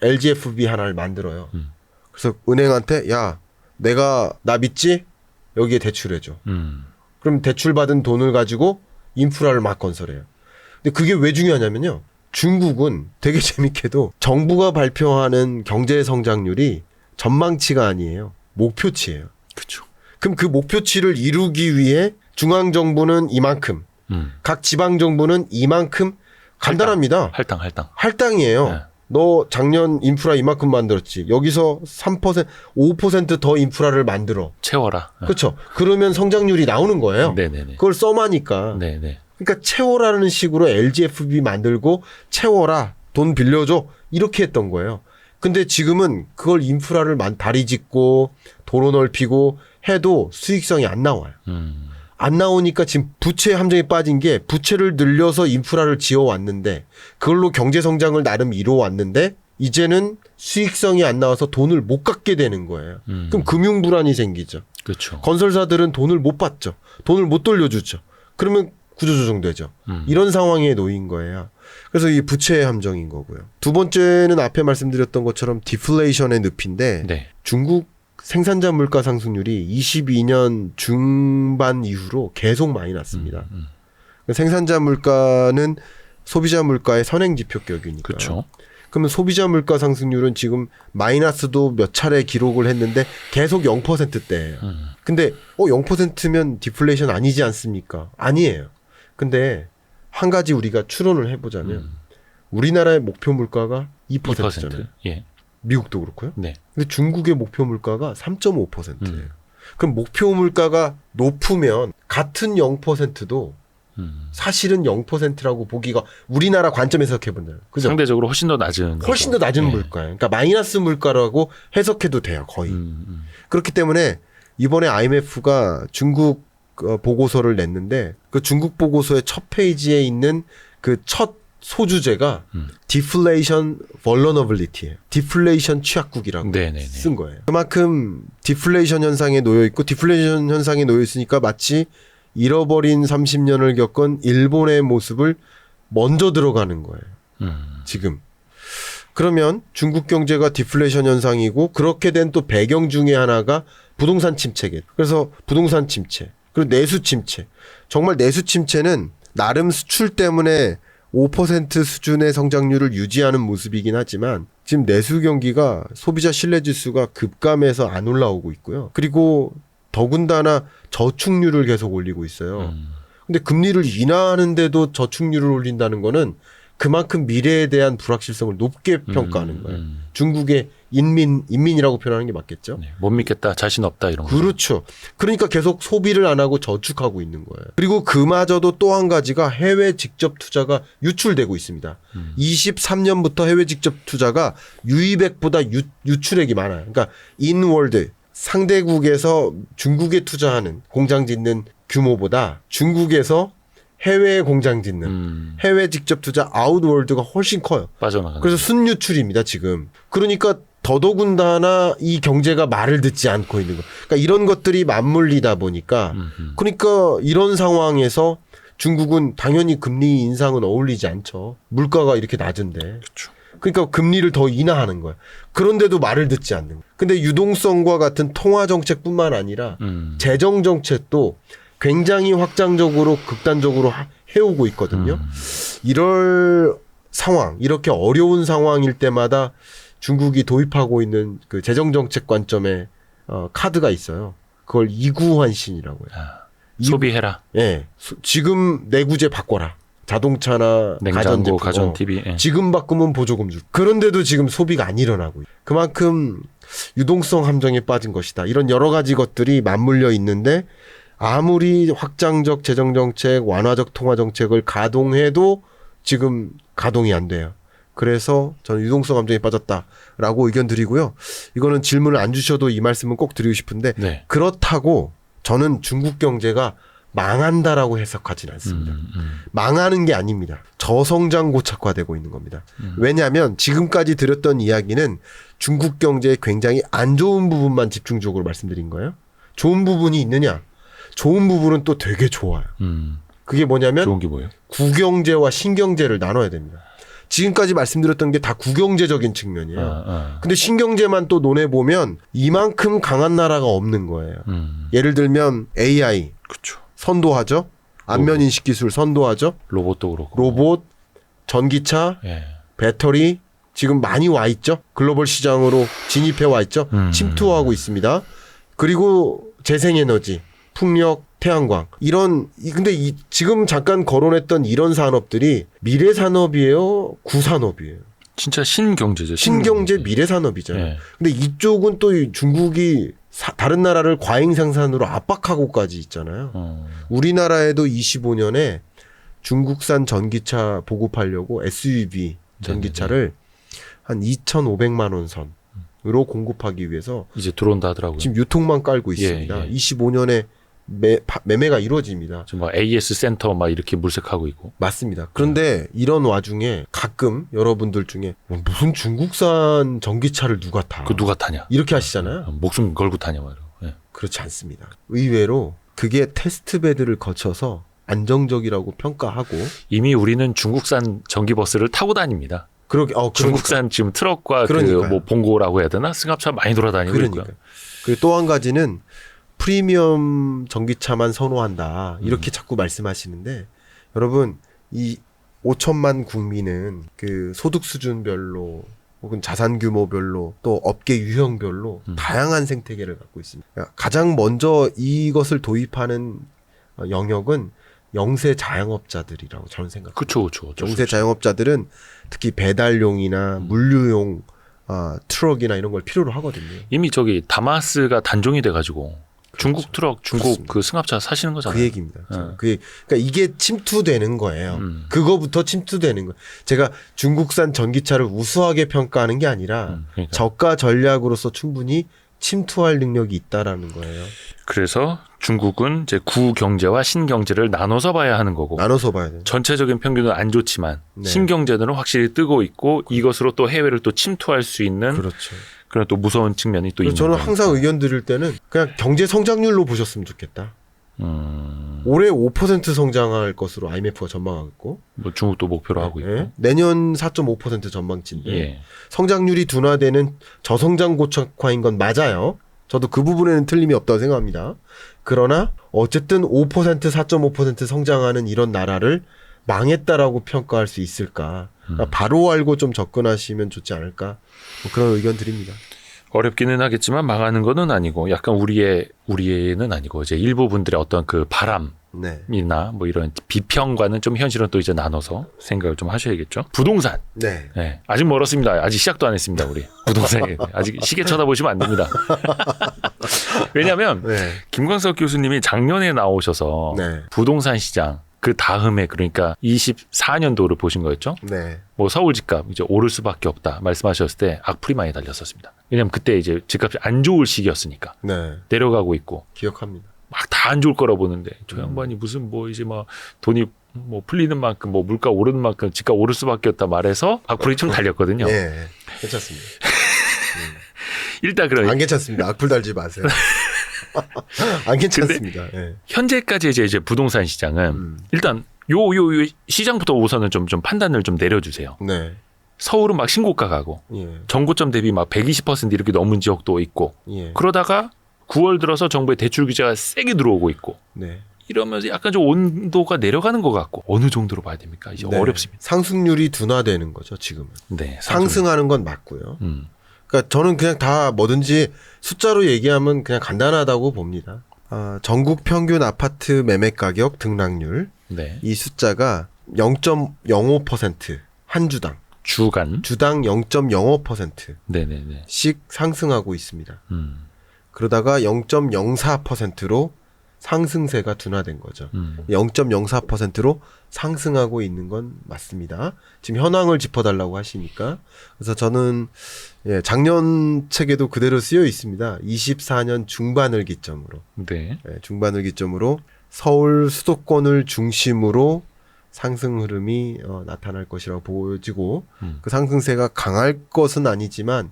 LGFB 하나를 만들어요. 그래서 은행한테 야 나 믿지? 여기에 대출해줘. 그럼 대출받은 돈을 가지고 인프라를 막 건설해요. 근데 그게 왜 중요하냐면요. 중국은 되게 재밌게도 정부가 발표하는 경제 성장률이 전망치가 아니에요. 목표치예요. 그렇죠. 그럼 그 목표치를 이루기 위해 중앙정부는 이만큼, 각 지방정부는 이만큼 간단합니다. 할당이에요. 네. 너 작년 인프라 이만큼 만들었지. 여기서 3%, 5% 더 인프라를 만들어. 채워라. 그렇죠. 그러면 성장률이 나오는 거예요. 네네네. 그걸 써마니까. 네네. 그러니까 채워라는 식으로 LGFB 만들고 채워라. 돈 빌려줘. 이렇게 했던 거예요. 근데 지금은 그걸 인프라를 다리 짓고 도로 넓히고 해도 수익성이 안 나와요. 안 나오니까 지금 부채 함정에 빠진 게 부채를 늘려서 인프라를 지어왔는데 그걸로 경제성장을 나름 이루어왔는데 이제는 수익성이 안 나와서 돈을 못 갚게 되는 거예요. 그럼 금융불안이 생기죠. 그렇죠. 건설사들은 돈을 못 받죠. 돈을 못 돌려주죠. 그러면 구조조정되죠. 이런 상황에 놓인 거예요. 그래서 이 부채의 함정인 거고요. 두 번째는 앞에 말씀드렸던 것처럼 디플레이션의 늪인데 네. 중국 생산자 물가 상승률이 22년 중반 이후로 계속 많이 났습니다. 생산자 물가는 소비자 물가의 선행 지표격이니까. 그렇죠. 그러면 소비자 물가 상승률은 지금 마이너스도 몇 차례 기록을 했는데 계속 0%대예요. 근데 0%면 디플레이션 아니지 않습니까? 아니에요. 근데 한 가지 우리가 추론을 해보자면 우리나라의 목표 물가가 2%잖아요. 예. 미국도 그렇고요. 네. 근데 중국의 목표 물가가 3.5%예요. 그럼 목표 물가가 높으면 같은 0%도 사실은 0%라고 보기가 우리나라 관점에서 해본다면 그죠? 상대적으로 훨씬 더 낮은 훨씬 더 낮은 예. 물가예요. 그러니까 마이너스 물가라고 해석해도 돼요. 거의. 그렇기 때문에 이번에 IMF가 중국 보고서를 냈는데 그 중국 보고서의 첫 페이지에 있는 그 첫 소주제가 Deflation Vulnerability예요. 디플레이션 취약국이라고 네네네. 쓴 거예요. 그만큼 디플레이션 현상에 놓여 있고 디플레이션 현상에 놓여 있으니까 마치 잃어버린 30년을 겪은 일본의 모습을 먼저 들어가는 거예요. 지금. 그러면 중국 경제가 디플레이션 현상이고 그렇게 된 또 배경 중에 하나가 부동산 침체겠. 그래서 부동산 침체. 그리고 내수 침체. 정말 내수 침체는 나름 수출 때문에 5% 수준의 성장률을 유지하는 모습이긴 하지만 지금 내수 경기가 소비자 신뢰 지수가 급감해서 안 올라오고 있고요. 그리고 더군다나 저축률을 계속 올리고 있어요. 근데 금리를 인하하는데도 저축률을 올린다는 거는 그만큼 미래에 대한 불확실성을 높게 평가하는 거예요. 중국의 인민이라고 표현하는 게 맞겠죠? 네, 못 믿겠다, 자신 없다 이런 거. 그렇죠. 그러니까 계속 소비를 안 하고 저축하고 있는 거예요. 그리고 그마저도 또 한 가지가 해외 직접 투자가 유출되고 있습니다. 23년부터 해외 직접 투자가 유입액보다 유출액이 많아요. 그러니까 인월드 상대국에서 중국에 투자하는 공장 짓는 규모보다 중국에서 해외에 공장 짓는 해외 직접 투자 아웃월드가 훨씬 커요. 빠져나가는. 그래서 순유출입니다 지금. 그러니까 더더군다나 이 경제가 말을 듣지 않고 있는 거. 그러니까 이런 것들이 맞물리다 보니까 그러니까 이런 상황에서 중국은 당연히 금리 인상은 어울리지 않죠. 물가가 이렇게 낮은데. 그렇죠. 그러니까 금리를 더 인하하는 거야. 그런데도 말을 듣지 않는 거야. 근데 유동성과 같은 통화 정책뿐만 아니라 재정 정책도 굉장히 확장적으로 극단적으로 해오고 있거든요. 이럴 상황, 이렇게 어려운 상황일 때마다 중국이 도입하고 있는 그 재정 정책 관점의 카드가 있어요. 그걸 이구환신이라고 해요. 소비해라. 예. 지금 내구재 바꿔라. 자동차나 냉장고, 가전 TV. 예. 지금 바꾸면 보조금 줄. 그런데도 지금 소비가 안 일어나고 있어요. 그만큼 유동성 함정에 빠진 것이다. 이런 여러 가지 것들이 맞물려 있는데 아무리 확장적 재정정책, 완화적 통화정책을 가동해도 지금 가동이 안 돼요. 그래서 저는 유동성 함정에 빠졌다라고 의견 드리고요. 이거는 질문을 안 주셔도 이 말씀은 꼭 드리고 싶은데 네. 그렇다고 저는 중국 경제가 망한다라고 해석하진 않습니다. 망하는 게 아닙니다. 저성장 고착화되고 있는 겁니다. 왜냐하면 지금까지 드렸던 이야기는 중국 경제의 굉장히 안 좋은 부분만 집중적으로 말씀드린 거예요. 좋은 부분이 있느냐? 좋은 부분은 또 되게 좋아요. 그게 뭐냐면 좋은 게 뭐예요? 구경제와 신경제를 나눠야 됩니다. 지금까지 말씀드렸던 게 다 구경제적인 측면이에요. 근데 신경제만 또 논해보면 이만큼 강한 나라가 없는 거예요. 예를 들면 AI 그렇죠. 선도하죠. 안면인식 기술 선도하죠. 로봇도 그렇고. 로봇, 전기차, 예. 배터리 지금 많이 와 있죠. 글로벌 시장으로 진입해 와 있죠. 침투하고 있습니다. 그리고 재생에너지, 풍력, 태양광 이런 근데 지금 잠깐 거론했던 이런 산업들이 미래 산업이에요, 구산업이에요. 진짜 신경제죠. 신경제 미래 산업이잖아요. 예. 근데 이쪽은 또 중국이 다른 나라를 과잉 생산으로 압박하고까지 있잖아요. 우리나라에도 25년에 중국산 전기차 보급하려고 SUV 전기차를 한 2,500만 원 선으로 공급하기 위해서 이제 들어온다 하더라고요. 지금 유통망 깔고 있습니다. 예. 25년에 매매가 이루어집니다. 지금 막 AS 센터 막 이렇게 물색하고 있고. 맞습니다. 그런데 이런 와중에 가끔 여러분들 중에 무슨 중국산 전기차를 누가 타? 그 누가 타냐? 이렇게 하시잖아요. 목숨 걸고 타냐 말이야. 예. 그렇지 않습니다. 의외로 그게 테스트베드를 거쳐서 안정적이라고 평가하고 이미 우리는 중국산 전기버스를 타고 다닙니다. 그러니까. 중국산 지금 트럭과 그 그러니까요. 뭐 봉고라고 해야 되나? 승합차 많이 돌아다니고 그러니까. 있고요. 그리고 또 한 가지는 프리미엄 전기차만 선호한다. 이렇게 자꾸 말씀하시는데 여러분 이 5천만 국민은 그 소득 수준별로 혹은 자산 규모별로 또 업계 유형별로 다양한 생태계를 갖고 있습니다. 가장 먼저 이것을 도입하는 영역은 영세 자영업자들이라고 저는 생각합니다. 그렇죠. 영세 자영업자들은 특히 배달용이나 물류용 트럭이나 이런 걸 필요로 하거든요. 이미 저기 다마스가 단종이 돼가지고 중국 트럭, 중국 그렇습니다. 그 승합차 사시는 거잖아요. 그 얘기입니다. 그러니까 이게 침투되는 거예요. 그거부터 침투되는 거예요. 제가 중국산 전기차를 우수하게 평가하는 게 아니라 그러니까. 저가 전략으로서 충분히 침투할 능력이 있다라는 거예요. 그래서 중국은 이제 구경제와 신경제를 나눠서 봐야 하는 거고. 나눠서 봐야 돼요. 전체적인 평균은 안 좋지만 네. 신경제들은 확실히 뜨고 있고 이것으로 또 해외를 또 침투할 수 있는 그렇죠. 그런 또 무서운 측면이 또 있는 저는 거니까. 항상 의견 드릴 때는 그냥 경제 성장률로 보셨으면 좋겠다. 올해 5% 성장할 것으로 IMF가 전망하고 있고, 뭐 중국도 목표로 하고 있고. 예? 내년 4.5% 전망치인데 예. 성장률이 둔화되는 저성장 고착화인 건 맞아요. 저도 그 부분에는 틀림이 없다고 생각합니다. 그러나 어쨌든 5% 4.5% 성장하는 이런 나라를 망했다라고 평가할 수 있을까? 그러니까 바로 알고 좀 접근하시면 좋지 않을까? 뭐 그런 의견 드립니다. 어렵기는 하겠지만 망하는 거는 아니고 약간 우리는 아니고 이제 일부 분들의 어떤 그 바람이나 네. 뭐 이런 비평과는 좀 현실은 또 이제 나눠서 생각을 좀 하셔야겠죠. 부동산. 네. 네. 아직 멀었습니다. 아직 시작도 안 했습니다. 우리 부동산에 아직 시계 쳐다보시면 안 됩니다. 왜냐하면 네. 김광석 교수님이 작년에 나오셔서 네. 부동산 시장 그 다음에 그러니까 24년도를 보신 거였죠. 네. 뭐 서울 집값 이제 오를 수밖에 없다 말씀하셨을 때 악플이 많이 달렸었습니다. 왜냐하면 그때 이제 집값이 안 좋을 시기였으니까 네. 내려가고 있고 기억합니다. 막 다 안 좋을 거라 보는데 저 양반이 무슨 뭐 이제 막 돈이 뭐 풀리는 만큼 뭐 물가 오르는 만큼 집값 오를 수밖에 없다 말해서 악플이 좀 달렸거든요. 네. 괜찮습니다. 일단 그럼 안 괜찮습니다. 악플 달지 마세요. 안 괜찮습니다. 네. 현재까지 이제 부동산 시장은 일단 요 시장부터 우선은 좀 판단을 좀 내려주세요. 네. 서울은 막 신고가 가고 예. 전고점 대비 막 120% 이렇게 넘은 지역도 있고 예. 그러다가 9월 들어서 정부의 대출 규제가 세게 들어오고 있고 네. 이러면서 약간 좀 온도가 내려가는 것 같고 어느 정도로 봐야 됩니까? 이제 네. 어렵습니다. 상승률이 둔화되는 거죠, 지금은. 네, 상승하는 건 맞고요. 음. 그러니까 저는 그냥 다 뭐든지 숫자로 얘기하면 그냥 간단하다고 봅니다. 전국 평균 아파트 매매 가격 등락률 네. 이 숫자가 0.05% 한 주당 주간. 주당 0.05%씩 네네네. 상승하고 있습니다. 그러다가 0.04%로 상승세가 둔화된 거죠. 0.04%로 상승하고 있는 건 맞습니다. 지금 현황을 짚어달라고 하시니까. 그래서 저는 작년 책에도 그대로 쓰여 있습니다. 24년 중반을 기점으로. 네. 중반을 기점으로 서울 수도권을 중심으로 상승 흐름이 나타날 것이라고 보여지고 그 상승세가 강할 것은 아니지만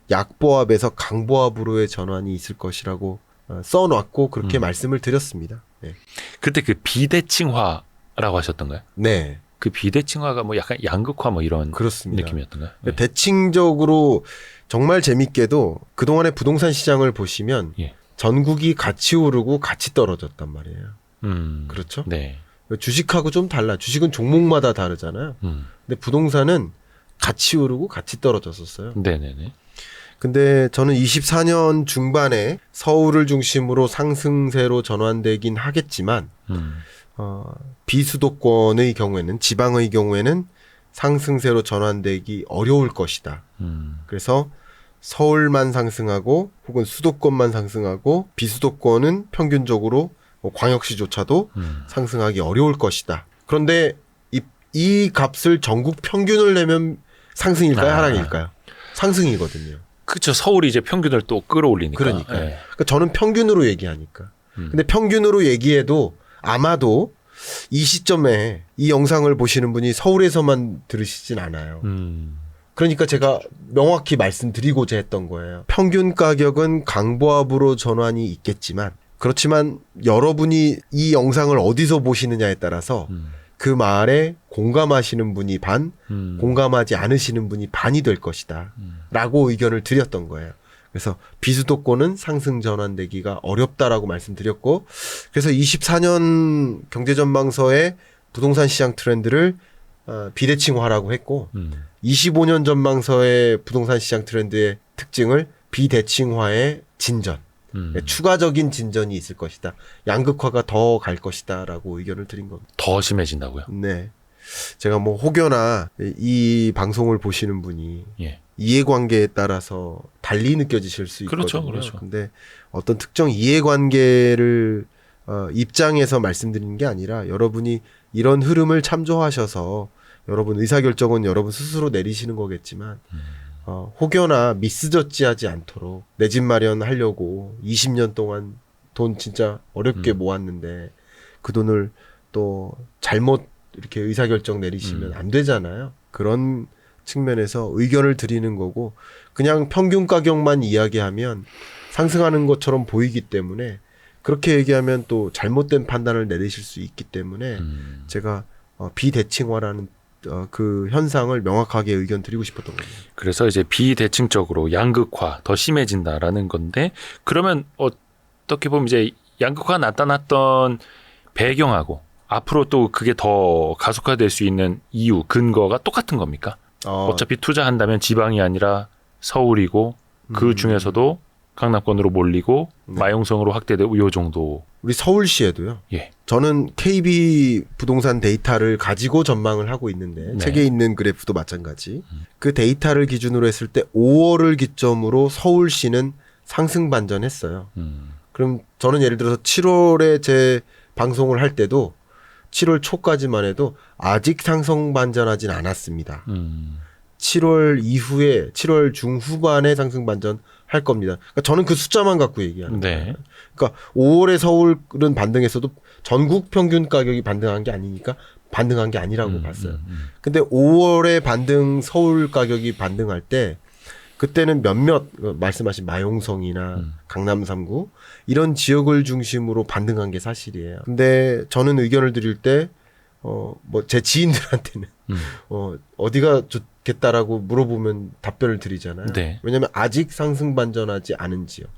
약보합에서 강보합으로의 전환이 있을 것이라고 써놨고 그렇게 말씀을 드렸습니다. 네. 그때 그 비대칭화라고 하셨던가요? 네, 그 비대칭화가 뭐 약간 양극화 뭐 이런 그렇습니다. 느낌이었던가요? 네. 대칭적으로 정말 재밌게도 그동안의 부동산 시장을 보시면 예. 전국이 같이 오르고 같이 떨어졌단 말이에요. 그렇죠? 네. 주식하고 좀 달라. 주식은 종목마다 다르잖아요. 근데 부동산은 같이 오르고 같이 떨어졌었어요. 네네네. 근데 저는 24년 중반에 서울을 중심으로 상승세로 전환되긴 하겠지만 비수도권의 경우에는 지방의 경우에는 상승세로 전환되기 어려울 것이다. 그래서 서울만 상승하고 혹은 수도권만 상승하고 비수도권은 평균적으로 광역시조차도 상승하기 어려울 것이다. 그런데 이 값을 전국 평균을 내면 상승일까요? 하락일까요? 상승이거든요. 그렇죠. 서울이 이제 평균을 또 끌어올리니까. 그러니까. 네. 그러니까 저는 평균으로 얘기하니까. 근데 평균으로 얘기해도 아마도 이 시점에 이 영상을 보시는 분이 서울에서만 들으시진 않아요. 그러니까 제가 명확히 말씀드리고자 했던 거예요. 평균 가격은 강보합으로 전환이 있겠지만 그렇지만 여러분이 이 영상을 어디서 보시느냐에 따라서 그 말에 공감하시는 분이 반, 공감하지 않으시는 분이 반이 될 것이다. 라고 의견을 드렸던 거예요. 그래서 비수도권은 상승 전환되기가 어렵다라고 말씀드렸고, 그래서 24년 경제전망서에 부동산 시장 트렌드를 비대칭화라고 했고, 25년 전망서의 부동산 시장 트렌드의 특징을 비대칭화의 진전, 추가적인 진전이 있을 것이다. 양극화가 더 갈 것이다라고 의견을 드린 겁니다. 더 심해진다고요? 네. 제가 뭐 혹여나 이 방송을 보시는 분이 예. 이해관계에 따라서 달리 느껴지실 수 있거든요. 그렇죠. 근데 어떤 특정 이해관계를 입장에서 말씀드리는 게 아니라 여러분이 이런 흐름을 참조하셔서 여러분 의사결정은 여러분 스스로 내리시는 거겠지만 혹여나 미스저지하지 않도록 내 집 마련하려고 20년 동안 돈 진짜 어렵게 모았는데 그 돈을 또 잘못 이렇게 의사결정 내리시면 안 되잖아요. 그런 측면에서 의견을 드리는 거고, 그냥 평균 가격만 이야기하면 상승하는 것처럼 보이기 때문에 그렇게 얘기하면 또 잘못된 판단을 내리실 수 있기 때문에 제가 비대칭화라는 그 현상을 명확하게 의견 드리고 싶었던 겁니다. 그래서 이제 비대칭적으로 양극화 더 심해진다라는 건데, 그러면 어떻게 보면 이제 양극화가 나타났던 배경하고 앞으로 또 그게 더 가속화될 수 있는 이유, 근거가 똑같은 겁니까? 어차피 투자한다면 지방이 아니라 서울이고 그 중에서도 강남권으로 몰리고 마용성으로 확대되고 요 정도. 우리 서울시에도요. 예. 저는 KB 부동산 데이터를 가지고 전망을 하고 있는데 책에 있는 그래프도 마찬가지. 그 데이터를 기준으로 했을 때 5월을 기점으로 서울시는 상승 반전했어요. 그럼 저는 예를 들어서 7월에 제 방송을 할 때도 7월 초까지만 해도 아직 상승 반전하진 않았습니다. 7월 이후에 7월 중후반에 상승 반전 할 겁니다. 그러니까 저는 그 숫자만 갖고 얘기하는 거예요. 그러니까 5월에 서울은 반등했어도 전국 평균 가격이 반등한 게 아니니까 반등한 게 아니라고 봤어요. 근데 5월에 반등 서울 가격이 반등할 때 그때는 몇몇 말씀하신 마용성이나 강남 3구 이런 지역을 중심으로 반등한 게 사실이에요. 근데 저는 의견을 드릴 때 뭐 제 지인들한테는 어디가 좋겠다라고 물어보면 답변을 드리잖아요. 네. 왜냐하면 아직 상승 반전하지 않은 지역.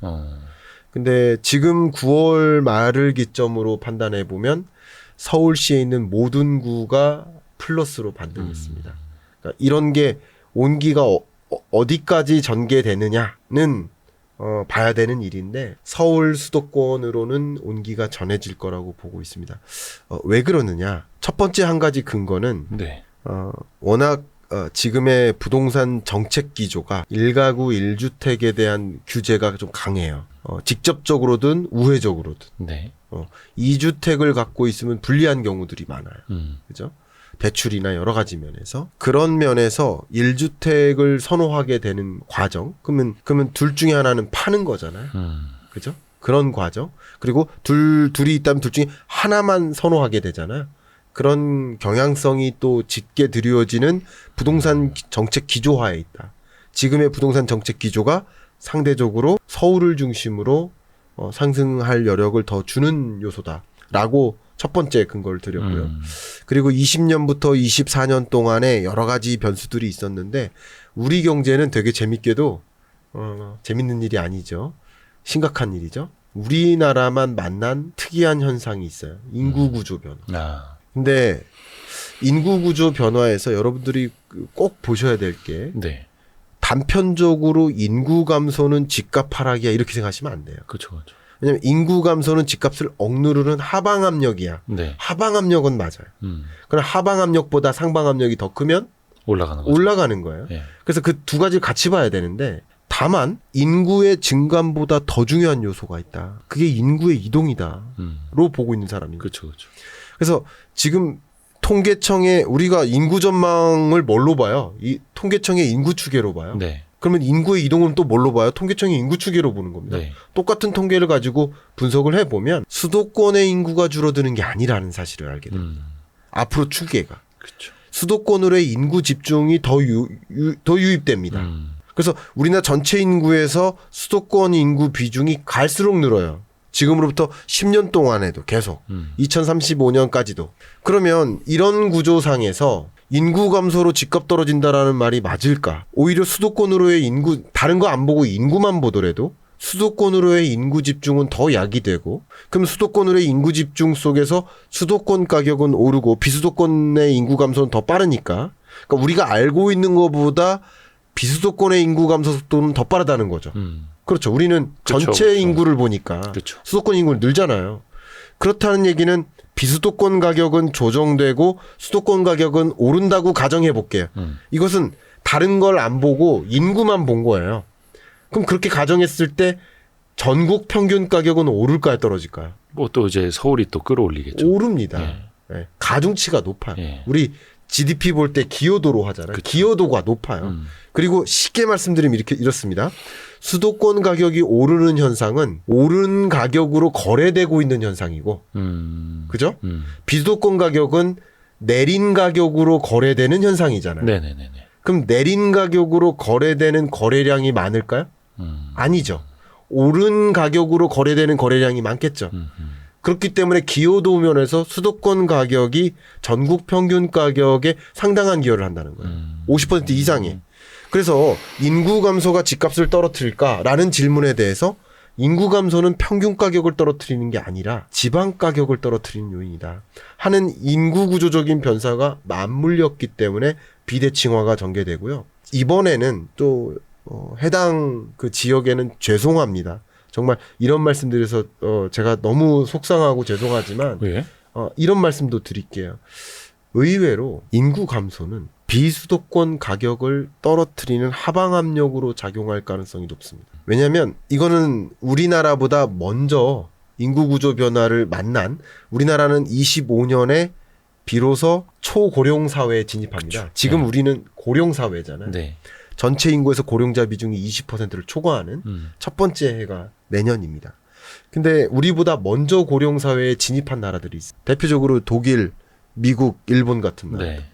근데 지금 9월 말을 기점으로 판단해 보면 서울시에 있는 모든 구가 플러스로 반등했습니다. 그러니까 이런 게 온기가 어디까지 전개되느냐는 봐야 되는 일인데 서울 수도권으로는 온기가 전해질 거라고 보고 있습니다. 왜 그러느냐? 첫 번째 한 가지 근거는 워낙 지금의 부동산 정책 기조가 1가구 1주택에 대한 규제가 좀 강해요. 직접적으로든 우회적으로든. 2주택을 갖고 있으면 불리한 경우들이 많아요. 그죠? 대출이나 여러 가지 면에서. 그런 면에서 1주택을 선호하게 되는 과정. 그러면 둘 중에 하나는 파는 거잖아요. 그죠? 그런 과정. 그리고 둘이 있다면 둘 중에 하나만 선호하게 되잖아요. 그런 경향성이 또 짙게 드리워지는 부동산 정책 기조화에 있다. 지금의 부동산 정책 기조가 상대적으로 서울을 중심으로 상승할 여력을 더 주는 요소다라고 첫 번째 근거를 드렸고요. 그리고 20년부터 24년 동안에 여러 가지 변수들이 있었는데 우리 경제는 되게 재밌게도 재밌는 일이 아니죠. 심각한 일이죠. 우리나라만 만난 특이한 현상이 있어요. 인구 구조 변화. 근데 인구 구조 변화에서 여러분들이 꼭 보셔야 될 게 단편적으로 인구 감소는 집값 하락이야 이렇게 생각하시면 안 돼요. 그렇죠. 왜냐하면 인구 감소는 집값을 억누르는 하방 압력이야. 하방 압력은 맞아요. 그럼 하방 압력보다 상방 압력이 더 크면 올라가는 거예요. 그래서 그 두 가지를 같이 봐야 되는데 다만 인구의 증감보다 더 중요한 요소가 있다. 그게 인구의 이동이다로 보고 있는 사람입니다. 그렇죠. 그래서 지금 통계청에 우리가 인구 전망을 뭘로 봐요? 이 통계청의 인구 추계로 봐요. 그러면 인구의 이동은 또 뭘로 봐요? 통계청의 인구 추계로 보는 겁니다. 똑같은 통계를 가지고 분석을 해보면 수도권의 인구가 줄어드는 게 아니라는 사실을 알게 됩니다. 앞으로 추계가. 수도권으로의 인구 집중이 더 유입됩니다. 그래서 우리나라 전체 인구에서 수도권 인구 비중이 갈수록 늘어요. 지금으로부터 10년 동안에도 계속 2035년까지도. 그러면 이런 구조상에서 인구 감소로 집값 떨어진다라는 말이 맞을까? 오히려 수도권으로의 인구, 다른 거 안 보고 인구만 보더라도 수도권으로의 인구 집중은 더 약이 되고, 그럼 수도권으로의 인구 집중 속에서 수도권 가격은 오르고 비수도권의 인구 감소는 더 빠르니까, 그러니까 우리가 알고 있는 것보다 비수도권의 인구 감소 속도는 더 빠르다는 거죠. 그렇죠. 우리는 그쵸, 전체 그쵸. 인구를 보니까 그쵸. 수도권 인구는 늘잖아요. 그렇다는 얘기는 비수도권 가격은 조정되고 수도권 가격은 오른다고 가정해 볼게요. 이것은 다른 걸 안 보고 인구만 본 거예요. 그럼 그렇게 가정했을 때 전국 평균 가격은 오를까요, 떨어질까요? 뭐 또 이제 서울이 또 끌어올리겠죠. 오릅니다. 예. 예. 가중치가 높아요. 예. 우리 GDP 볼 때 기여도로 하잖아요. 그쵸. 기여도가 높아요. 그리고 쉽게 말씀드리면 이렇습니다. 수도권 가격이 오르는 현상은 오른 가격으로 거래되고 있는 현상이고, 그죠? 비수도권 가격은 내린 가격으로 거래되는 현상이잖아요. 네네네네. 그럼 내린 가격으로 거래되는 거래량이 많을까요? 아니죠. 오른 가격으로 거래되는 거래량이 많겠죠. 그렇기 때문에 기여도 면에서 수도권 가격이 전국 평균 가격에 상당한 기여를 한다는 거예요. 50% 이상이. 그래서 인구 감소가 집값을 떨어뜨릴까라는 질문에 대해서 인구 감소는 평균 가격을 떨어뜨리는 게 아니라 지방 가격을 떨어뜨리는 요인이다 하는 인구 구조적인 변화가 맞물렸기 때문에 비대칭화가 전개되고요. 이번에는 또 해당 그 지역에는 죄송합니다. 정말 이런 말씀드려서 제가 너무 속상하고 죄송하지만 왜? 이런 말씀도 드릴게요. 의외로 인구 감소는 비수도권 가격을 떨어뜨리는 하방 압력으로 작용할 가능성이 높습니다. 왜냐하면 이거는 우리나라보다 먼저 인구 구조 변화를 만난, 우리나라는 25년에 비로소 초고령 사회에 진입합니다. 그쵸. 지금 네. 우리는 고령 사회잖아요. 네. 전체 인구에서 고령자 비중이 20%를 초과하는 첫 번째 해가 내년입니다. 근데 우리보다 먼저 고령 사회에 진입한 나라들이 있어요. 대표적으로 독일, 미국, 일본 같은 나라. 네.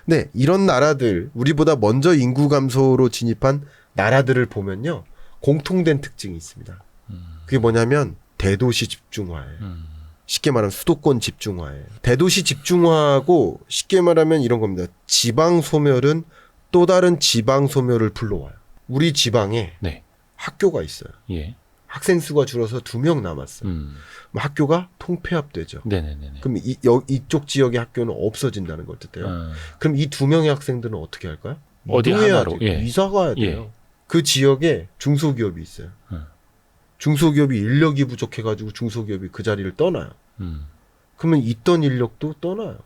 네, 이런 나라들, 우리보다 먼저 인구 감소로 진입한 나라들을 보면요, 공통된 특징이 있습니다. 그게 뭐냐면 대도시 집중화예요. 쉽게 말하면 수도권 집중화예요. 대도시 집중화하고 쉽게 말하면 이런 겁니다. 지방 소멸은 또 다른 지방 소멸을 불러와요. 우리 지방에 네. 학교가 있어요. 예. 학생 수가 줄어서 2명 남았어요. 그럼 학교가 통폐합되죠. 네네네네. 그럼 이쪽 지역의 학교는 없어진다는 걸 뜻해요. 그럼 이 2명의 학생들은 어떻게 할까요? 어디 이동해야 하나로, 돼요. 예. 이사 가야 돼요. 예. 그 지역에 중소기업이 있어요. 중소기업이 인력이 부족해가지고 중소기업이 그 자리를 떠나요. 그러면 있던 인력도 떠나요.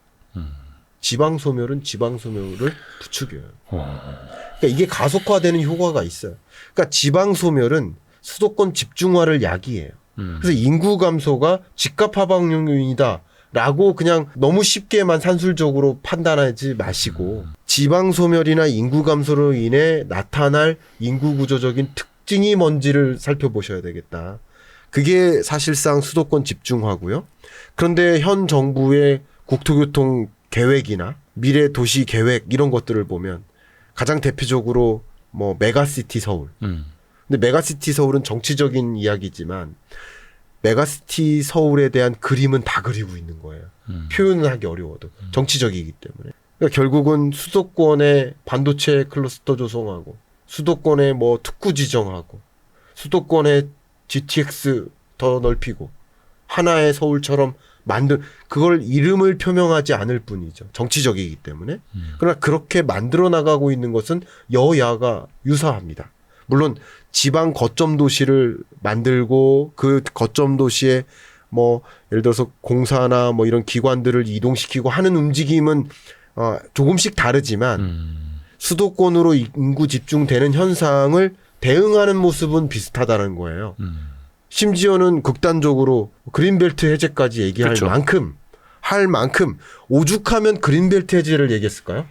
지방 소멸은 지방 소멸을 부추겨요. 그러니까 이게 가속화되는 효과가 있어요. 그러니까 지방 소멸은 수도권 집중화를 야기해요. 그래서 인구 감소가 집값 하방 요인이다라고 그냥 너무 쉽게만 산술적으로 판단하지 마시고 지방 소멸이나 인구 감소로 인해 나타날 인구 구조적인 특징이 뭔지를 살펴보셔야 되겠다. 그게 사실상 수도권 집중화고요. 그런데 현 정부의 국토교통 계획이나 미래 도시 계획 이런 것들을 보면 가장 대표적으로 뭐 메가시티 서울. 근데 메가시티 서울은 정치적인 이야기지만 메가시티 서울에 대한 그림은 다 그리고 있는 거예요. 표현을 하기 어려워도 정치적이기 때문에. 그러니까 결국은 수도권에 반도체 클러스터 조성하고 수도권에 뭐 특구 지정하고 수도권에 GTX 더 넓히고 하나의 서울처럼 만들 그걸 이름을 표명하지 않을 뿐이죠. 정치적이기 때문에. 그러나 그렇게 만들어 나가고 있는 것은 여야가 유사합니다. 물론 지방 거점 도시를 만들고 그 거점 도시에 뭐 예를 들어서 공사나 뭐 이런 기관들을 이동시키고 하는 움직임은 조금씩 다르지만 수도권으로 인구 집중되는 현상을 대응하는 모습은 비슷하다는 거예요. 심지어는 극단적으로 그린벨트 해제까지 얘기할 그렇죠. 할 만큼 오죽하면 그린벨트 해제를 얘기했을까요?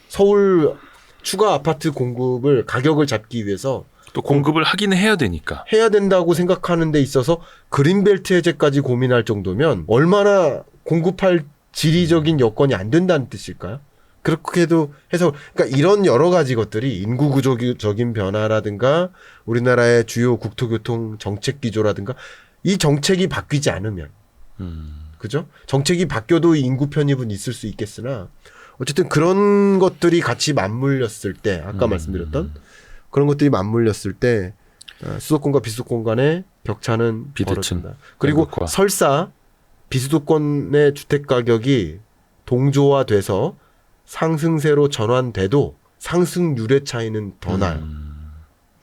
서울 추가 아파트 공급을 가격을 잡기 위해서 또 공급을 하긴 해야 되니까. 해야 된다고 생각하는 데 있어서 그린벨트 해제까지 고민할 정도면 얼마나 공급할 지리적인 여건이 안 된다는 뜻일까요? 그렇게도 해서 그러니까 이런 여러 가지 것들이 인구 구조적인 변화라든가 우리나라의 주요 국토교통 정책 기조라든가 이 정책이 바뀌지 않으면 그죠? 정책이 바뀌어도 인구 편입은 있을 수 있겠으나 어쨌든 그런 것들이 같이 맞물렸을 때 아까 말씀드렸던 그런 것들이 맞물렸을 때 수도권과 비수도권 간의 격차는 비대칭. 벌어진다. 그리고 양극화. 설사 비수도권의 주택 가격이 동조화돼서 상승세로 전환돼도 상승률의 차이는 더 나요.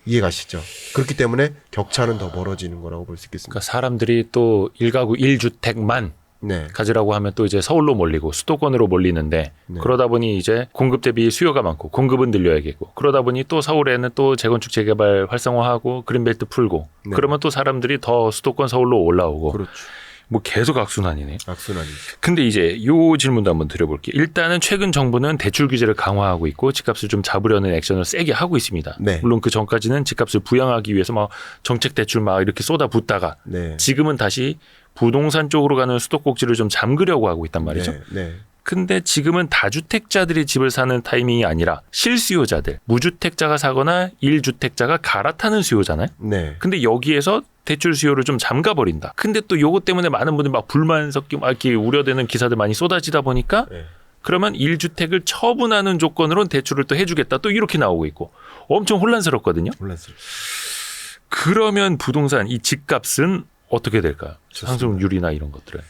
이해가시죠? 그렇기 때문에 격차는 더 벌어지는 거라고 볼 수 있겠습니다. 그러니까 사람들이 또 1가구 1주택만 네. 가지라고 하면 또 이제 서울로 몰리고 수도권으로 몰리는데 네. 그러다 보니 이제 공급 대비 수요가 많고 공급은 늘려야겠고 그러다 보니 또 서울에는 또 재건축 재개발 활성화하고 그린벨트 풀고 네. 그러면 또 사람들이 더 수도권 서울로 올라오고 그렇죠. 뭐 계속 악순환이네. 악순환이죠. 근데 근데 이제 요 질문도 한번 드려볼게요. 일단은 최근 정부는 대출 규제를 강화하고 있고 집값을 좀 잡으려는 액션을 세게 하고 있습니다. 네. 물론 그 전까지는 집값을 부양하기 위해서 막 정책 대출 막 이렇게 쏟아붓다가 네. 지금은 다시 부동산 쪽으로 가는 수도꼭지를 좀 잠그려고 하고 있단 말이죠. 네. 네. 근데 지금은 다주택자들이 집을 사는 타이밍이 아니라 실수요자들, 무주택자가 사거나 1주택자가 갈아타는 수요잖아요. 네. 근데 여기에서 대출 수요를 좀 잠가버린다. 근데 또 요것 때문에 많은 분들이 막 불만 섞이고 막 이렇게 우려되는 기사들 많이 쏟아지다 보니까 네. 그러면 1주택을 처분하는 조건으로는 대출을 또 해주겠다. 또 이렇게 나오고 있고 엄청 혼란스럽거든요. 혼란스럽죠. 그러면 부동산 이 집값은 어떻게 될까요? 좋습니다. 상승률이나 이런 것들은.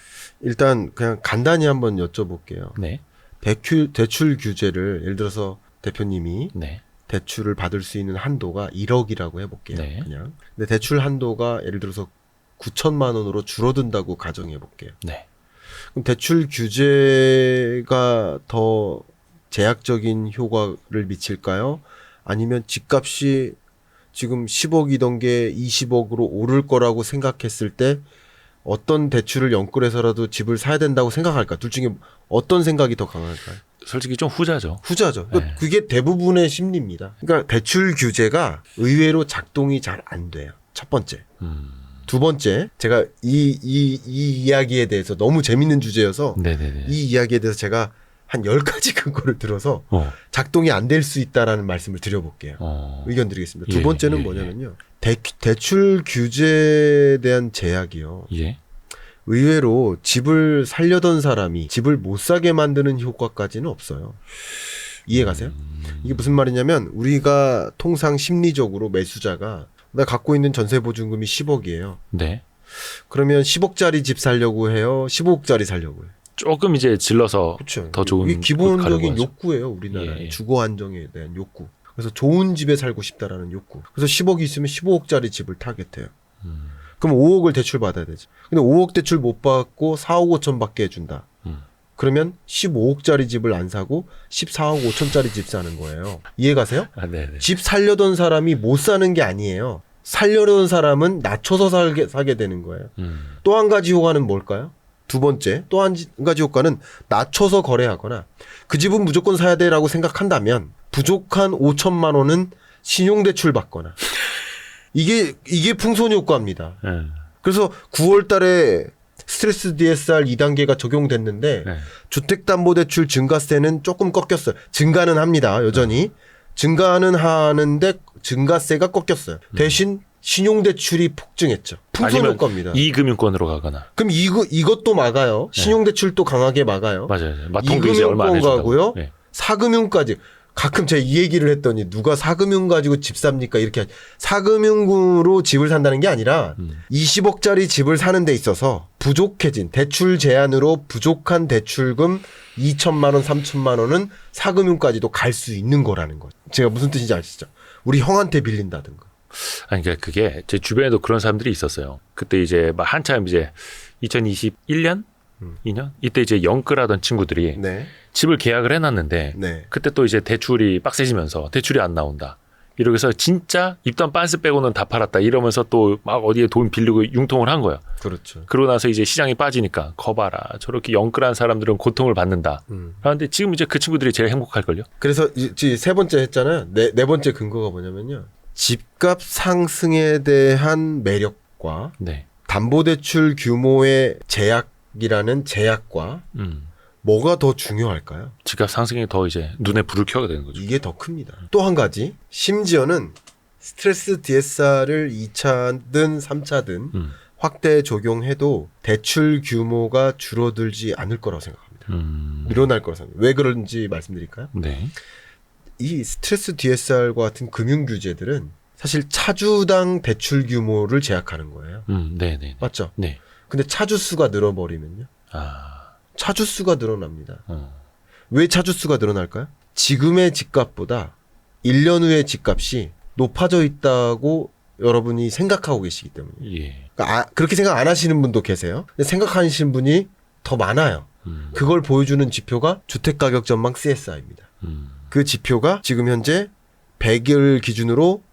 일단 그냥 간단히 한번 여쭤볼게요. 네. 대출 규제를 예를 들어서 대표님이 네. 대출을 받을 수 있는 한도가 1억이라고 해볼게요. 네. 그냥. 근데 대출 한도가 예를 들어서 9천만 원으로 줄어든다고 가정해볼게요. 네. 그럼 대출 규제가 더 제약적인 효과를 미칠까요? 아니면 집값이 지금 10억이던 게 20억으로 오를 거라고 생각했을 때 어떤 대출을 연끌해서라도 집을 사야 된다고 생각할까? 둘 중에 어떤 생각이 더 강할까요? 솔직히 좀 후자죠. 후자죠. 네. 그게 대부분의 심리입니다. 그러니까 대출 규제가 의외로 작동이 잘 안 돼요. 첫 번째. 두 번째, 제가 이 이야기에 대해서 너무 재밌는 주제여서 네네네. 이 이야기에 대해서 제가 한 10가지 근거를 들어서 작동이 안 될 수 있다라는 말씀을 드려볼게요. 의견 드리겠습니다. 두 예, 번째는 예, 뭐냐면요. 대출 규제에 대한 제약이요. 예. 의외로 집을 살려던 사람이 집을 못 사게 만드는 효과까지는 없어요. 이해 가세요? 이게 무슨 말이냐면 우리가 통상 심리적으로 매수자가 나 갖고 있는 전세보증금이 10억이에요. 네. 그러면 10억짜리 집 살려고 해요? 15억짜리 살려고 해요? 조금 이제 질러서 그렇죠. 더 좋은 이게 기본적인 하죠. 욕구예요, 우리나라. 예, 예. 주거 안정에 대한 욕구. 그래서 좋은 집에 살고 싶다라는 욕구. 그래서 10억이 있으면 15억짜리 집을 타겟해요. 그럼 5억을 대출 받아야 되죠. 근데 5억 대출 못 받고 4억 5천 받게 해준다. 그러면 15억짜리 집을 안 사고 14억 5천짜리 집 사는 거예요. 이해 가세요? 아, 네네. 집 살려던 사람이 못 사는 게 아니에요. 살려던 사람은 낮춰서 사게 되는 거예요. 또 한 가지 효과는 뭘까요? 두 번째, 또 한 가지 효과는 낮춰서 거래하거나 그 집은 무조건 사야 돼라고 생각한다면 부족한 5천만 원은 신용대출 받거나 이게 풍선 효과입니다. 네. 그래서 9월 달에 스트레스 DSR 2단계가 적용됐는데 네. 주택담보대출 증가세는 조금 꺾였어요. 증가는 합니다. 여전히. 증가는 하는데 증가세가 꺾였어요. 대신 신용대출이 폭증했죠. 풍선 아니면 효과입니다. 이금융권으로 가거나. 그럼 이것도 막아요. 신용대출도 강하게 막아요. 맞아요. 마통도 이제 얼마 안 해준다고. 가고요. 네. 사금융까지. 가끔 제가 이 얘기를 했더니 누가 사금융 가지고 집 삽니까? 이렇게 사금융으로 집을 산다는 게 아니라 20억짜리 집을 사는 데 있어서 부족해진 대출 제한으로 부족한 대출금 2천만 원, 3천만 원은 사금융까지도 갈 수 있는 거라는 거죠. 제가 무슨 뜻인지 아시죠? 우리 형한테 빌린다든가. 아니 그러니까 그게 제 주변에도 그런 사람들이 있었어요. 그때 이제 막 한참 이제 2021년, 2년 이때 이제 영끌하던 친구들이 네. 집을 계약을 해놨는데 네. 그때 또 이제 대출이 빡세지면서 대출이 안 나온다. 이러면서 진짜 입던 빤스 빼고는 다 팔았다. 이러면서 또 막 어디에 돈 빌리고 융통을 한 거야. 그렇죠. 그러고 나서 이제 시장이 빠지니까 거봐라. 저렇게 영끌한 사람들은 고통을 받는다. 그런데 지금 이제 그 친구들이 제일 행복할걸요? 그래서 세 번째 했잖아요. 네 번째 근거가 뭐냐면요. 집값 상승에 대한 매력과 네. 담보대출 규모의 제약이라는 제약과 뭐가 더 중요할까요? 집값 상승이 더 이제 눈에 불을 켜게 되는 거죠. 이게 더 큽니다. 또 한 가지, 심지어는 스트레스 DSR을 2차든 3차든 확대 적용해도 대출 규모가 줄어들지 않을 거라고 생각합니다. 생각합니다. 늘어날 거라 생각합니다. 왜 그런지 말씀드릴까요? 네. 이 스트레스 DSR과 같은 금융 규제들은 사실 차주당 대출 규모를 제약하는 거예요. 네네. 맞죠? 네. 근데 차주 수가 늘어버리면요. 차주 수가 늘어납니다. 왜 차주 수가 늘어날까요? 지금의 집값보다 1년 후의 집값이 높아져 있다고 여러분이 생각하고 계시기 때문에. 예. 그러니까 그렇게 생각 안 하시는 분도 계세요. 근데 생각하시는 분이 더 많아요. 그걸 보여주는 지표가 주택가격 전망 CSI입니다. 그 지표가 지금 현재 100을 기준으로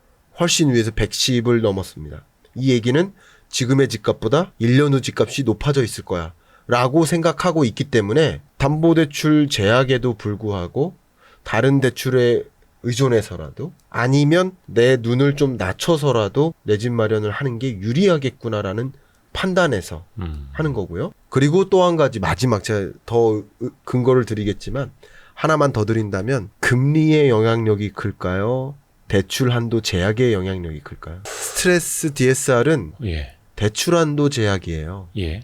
훨씬 위에서 110을 넘었습니다. 이 얘기는 지금의 집값보다 1년 후 집값이 높아져 있을 거야 라고 생각하고 있기 때문에 담보대출 제약에도 불구하고 다른 대출에 의존해서라도 아니면 내 눈을 좀 낮춰서라도 내 집 마련을 하는 게 유리하겠구나라는 판단에서 하는 거고요. 그리고 또 한 가지 마지막 제가 더 근거를 드리겠지만 하나만 더 드린다면 금리의 영향력이 클까요? 대출 한도 제약의 영향력이 클까요? 스트레스 DSR은 예. 대출 한도 제약이에요. 예.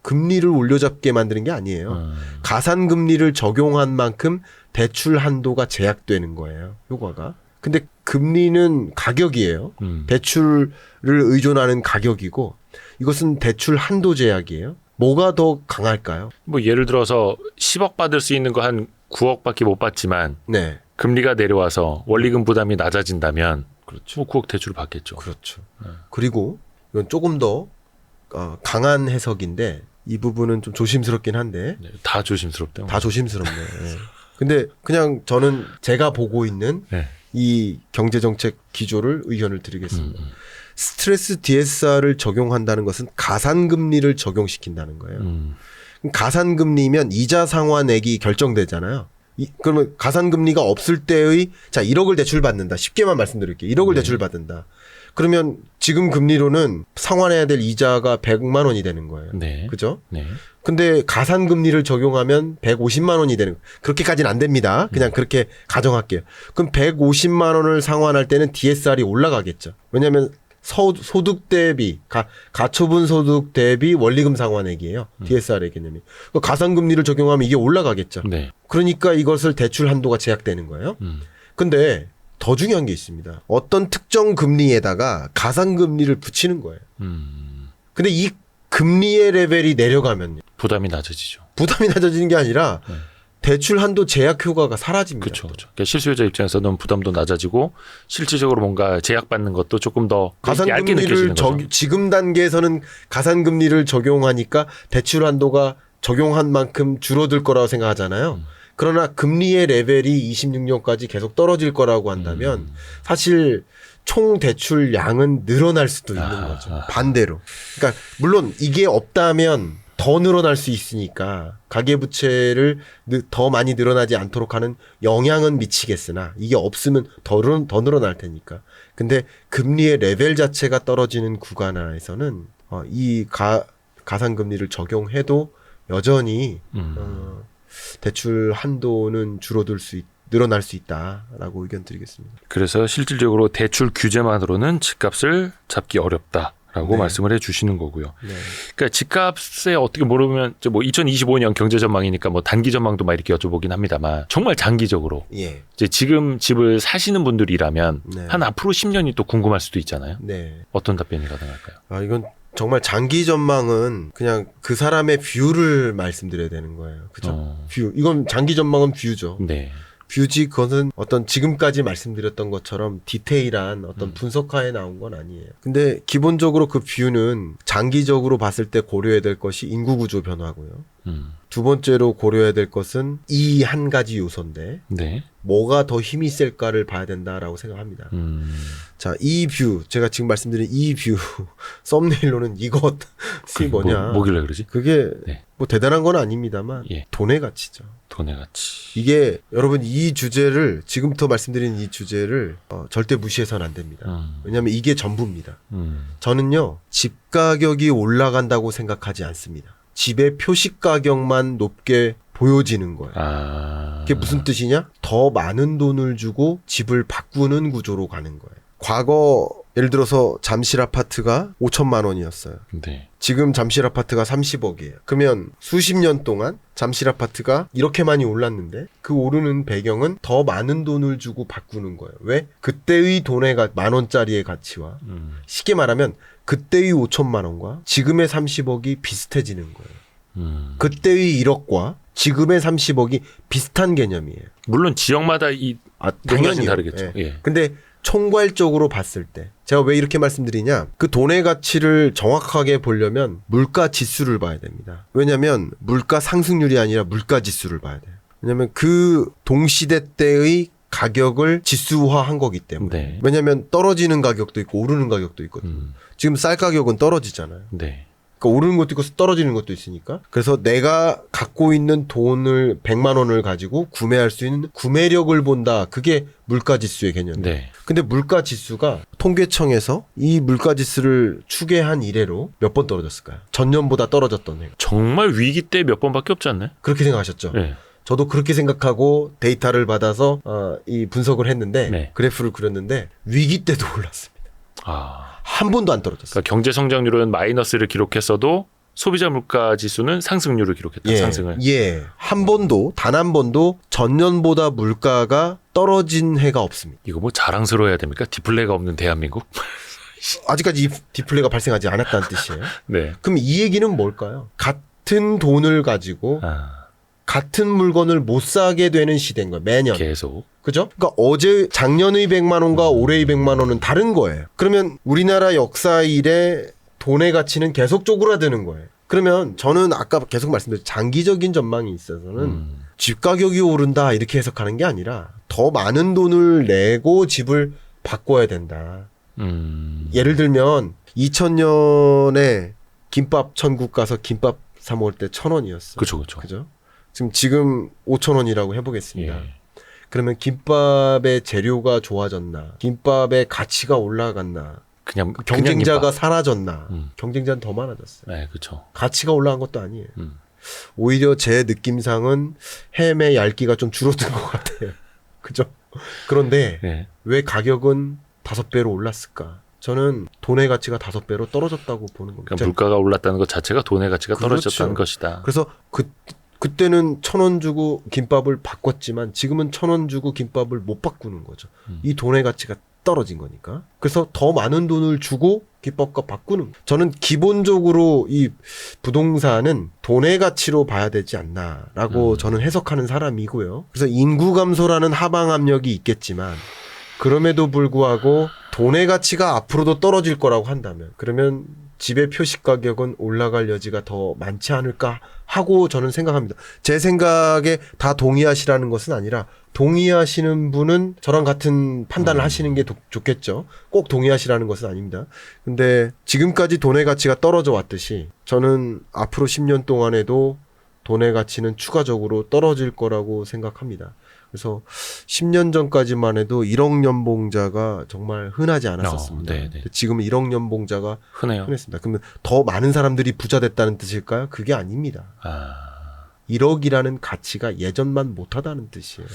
금리를 올려잡게 만드는 게 아니에요. 가산 금리를 적용한 만큼 대출 한도가 제약되는 거예요. 효과가. 근데 금리는 가격이에요. 대출을 의존하는 가격이고 이것은 대출 한도 제약이에요. 뭐가 더 강할까요? 뭐 예를 들어서 10억 받을 수 있는 거 한 9억밖에 못 받지만 네. 금리가 내려와서 원리금 부담이 낮아진다면 그렇죠. 뭐 9억 대출을 받겠죠. 그렇죠. 그리고 이건 조금 더 강한 해석인데 이 부분은 좀 조심스럽긴 한데 네, 다 조심스럽대요. 다 조심스럽네. 네. 근데 그냥 저는 제가 보고 있는 네. 이 경제정책 기조를 의견을 드리겠습니다. 스트레스 DSR을 적용한다는 것은 가산금리를 적용시킨다는 거예요. 가산금리면 이자 상환액이 결정되잖아요. 그러면 가산금리가 없을 때의 자 1억을 대출받는다. 쉽게만 말씀드릴게요. 1억을 대출받는다. 그러면 지금 금리로는 상환해야 될 이자가 100만 원이 되는 거예요. 네. 그죠? 네. 근데 가산금리를 적용하면 150만 원이 되는 거예요. 그렇게까지는 안 됩니다. 그냥 그렇게 가정할게요. 그럼 150만 원을 상환할 때는 DSR이 올라가겠죠. 왜냐하면 소득 대비 가처분 소득 대비 원리금 상환액이에요. DSR의 개념이. 가산금리를 적용하면 이게 올라가겠죠. 네. 그러니까 이것을 대출 한도가 제약되는 거예요. 근데 더 중요한 게 있습니다. 어떤 특정 금리에다가 가산금리를 붙이는 거예요. 근데 이 금리의 레벨이 내려가면요. 부담이 낮아지죠. 부담이 낮아지는 게 아니라 대출 한도 제약 효과가 사라집니다. 그렇죠. 그러니까 실수요자 입장에서는 부담도 낮아지고 실질적으로 뭔가 제약받는 것도 조금 더 얇게 느껴지는 거죠. 지금 단계에서는 가산금리를 적용하니까 대출 한도가 적용한 만큼 줄어들 거라고 생각하잖아요. 그러나 금리의 레벨이 26년까지 계속 떨어질 거라고 한다면 사실 총 대출 양은 늘어날 수도 있는 거죠. 반대로. 그러니까 물론 이게 없다면 더 늘어날 수 있으니까 가계부채를 더 많이 늘어나지 않도록 하는 영향은 미치겠으나 이게 없으면 더 늘어날 테니까. 근데 금리의 레벨 자체가 떨어지는 구간에서는 이 가산금리를 적용해도 여전히 대출 한도는 늘어날 수 있다라고 의견 드리겠습니다. 그래서 실질적으로 대출 규제만으로는 집값을 잡기 어렵다라고 말씀을 해주시는 거고요. 네. 그러니까 집값에 어떻게 모르면 뭐 2025년 경제 전망이니까 뭐 단기 전망도 막 이렇게 여쭤보긴 합니다만 정말 장기적으로 예. 이제 지금 집을 사시는 분들이라면 네. 한 앞으로 10년이 또 궁금할 수도 있잖아요. 네. 어떤 답변이 가능할까요? 이건 정말 장기 전망은 그냥 그 사람의 뷰를 말씀드려야 되는 거예요. 그죠? 뷰. 이건 장기 전망은 뷰죠. 네. 뷰지 그것은 어떤 지금까지 말씀드렸던 것처럼 디테일한 어떤 분석하에 나온 건 아니에요. 근데 기본적으로 그 뷰는 장기적으로 봤을 때 고려해야 될 것이 인구 구조 변화고요. 두 번째로 고려해야 될 것은 이 한 가지 요소인데 네. 뭐가 더 힘이 셀까를 봐야 된다라고 생각합니다. 자, 이 뷰, 제가 지금 말씀드린 이 뷰 썸네일로는 이것이 뭐냐? 뭐길래 그러지? 그게 네. 뭐 대단한 건 아닙니다만 예. 돈의 가치죠. 돈의 가치. 이게 여러분 이 주제를 지금부터 말씀드린 이 주제를 절대 무시해서는 안 됩니다. 왜냐하면 이게 전부입니다. 저는요 집 가격이 올라간다고 생각하지 않습니다. 집의 표식 가격만 높게 보여지는 거예요. 그게 무슨 뜻이냐? 더 많은 돈을 주고 집을 바꾸는 구조로 가는 거예요. 과거 예를 들어서 잠실 아파트가 5천만 원이었어요. 네. 지금 잠실 아파트가 30억이에요. 그러면 수십 년 동안 잠실 아파트가 이렇게 많이 올랐는데 그 오르는 배경은 더 많은 돈을 주고 바꾸는 거예요. 왜? 그때의 돈의 만 원짜리의 가치와 쉽게 말하면 그때의 5천만 원과 지금의 30억이 비슷해지는 거예요. 그때의 1억과 지금의 30억이 비슷한 개념이에요. 물론 지역마다 이 당연히 다르겠죠. 예. 예. 근데 총괄적으로 봤을 때 제가 왜 이렇게 말씀드리냐, 그 돈의 가치를 정확하게 보려면 물가 지수를 봐야 됩니다. 왜냐하면 물가 상승률이 아니라 물가 지수를 봐야 돼요. 왜냐하면 그 동시대 때의 가격을 지수화한 거기 때문에. 네. 왜냐하면 떨어지는 가격도 있고 오르는 가격도 있거든요. 지금 쌀 가격은 떨어지잖아요. 네. 그러니까 오르는 것도 있고 떨어지는 것도 있으니까. 그래서 내가 갖고 있는 돈을 100만 원을 가지고 구매할 수 있는 구매력을 본다. 그게 물가지수의 개념이에요. 네. 근데 물가지수가 통계청에서 이 물가지수를 추계한 이래로 몇 번 떨어졌을까요? 전년보다 떨어졌던 해가. 정말 위기 때 몇 번밖에 없지 않나요? 그렇게 생각하셨죠? 네. 저도 그렇게 생각하고 데이터를 받아서 이 분석을 했는데 네. 그래프를 그렸는데 위기 때도 올랐습니다. 아. 한 번도 안 떨어졌어요. 그러니까 경제 성장률은 마이너스를 기록했어도 소비자 물가 지수는 상승률을 기록했다. 상승을. 예. 한 번도 단 한 번도 전년보다 물가가 떨어진 해가 없습니다. 이거 뭐 자랑스러워야 됩니까? 디플레가 없는 대한민국? 아직까지 이 디플레가 발생하지 않았다는 뜻이에요. 네. 그럼 이 얘기는 뭘까요? 같은 돈을 가지고 같은 물건을 못 사게 되는 시대인 거예요. 매년. 계속. 그죠? 그러니까 어제 작년의 100만 원과 올해의 100만 원은 다른 거예요. 그러면 우리나라 역사 이래 돈의 가치는 계속 쪼그라드는 거예요. 그러면 저는 아까 계속 말씀드린 장기적인 전망이 있어서는 집 가격이 오른다 이렇게 해석하는 게 아니라 더 많은 돈을 내고 집을 바꿔야 된다. 예를 들면 2000년에 김밥 천국 가서 김밥 사 먹을 때 1,000원이었어요. 그렇죠. 그죠? 지금 5,000원이라고 해보겠습니다. 예. 그러면 김밥의 재료가 좋아졌나? 김밥의 가치가 올라갔나? 그냥 경쟁자가 그냥 사라졌나? 경쟁자는 더 많아졌어요. 네, 그렇죠. 가치가 올라간 것도 아니에요. 오히려 제 느낌상은 햄의 얇기가 좀 줄어든 것 같아요. 그죠? 그런데 네. 왜 가격은 5배로 올랐을까? 저는 돈의 가치가 5배로 떨어졌다고 보는 겁니다. 그러니까 물가가 올랐다는 것 자체가 돈의 가치가 그렇죠. 떨어졌다는 것이다. 그래서 그때는 1,000원 주고 김밥을 바꿨지만 지금은 1,000원 주고 김밥을 못 바꾸는 거죠. 이 돈의 가치가 떨어진 거니까. 그래서 더 많은 돈을 주고 김밥과 바꾸는. 저는 기본적으로 이 부동산은 돈의 가치로 봐야 되지 않나라고 저는 해석하는 사람이고요. 그래서 인구 감소라는 하방 압력이 있겠지만 그럼에도 불구하고 돈의 가치가 앞으로도 떨어질 거라고 한다면 그러면 집의 표식 가격은 올라갈 여지가 더 많지 않을까 하고 저는 생각합니다. 제 생각에 다 동의하시라는 것은 아니라 동의하시는 분은 저랑 같은 판단을 하시는 게 좋겠죠. 꼭 동의하시라는 것은 아닙니다. 근데 지금까지 돈의 가치가 떨어져 왔듯이 저는 앞으로 10년 동안에도 돈의 가치는 추가적으로 떨어질 거라고 생각합니다. 그래서 10년 전까지만 해도 1억 연봉자가 정말 흔하지 않았었습니다. 네네. 지금은 1억 연봉자가 흔해요. 흔했습니다. 그러면 더 많은 사람들이 부자 됐다는 뜻일까요? 그게 아닙니다. 1억이라는 가치가 예전만 못하다는 뜻이에요.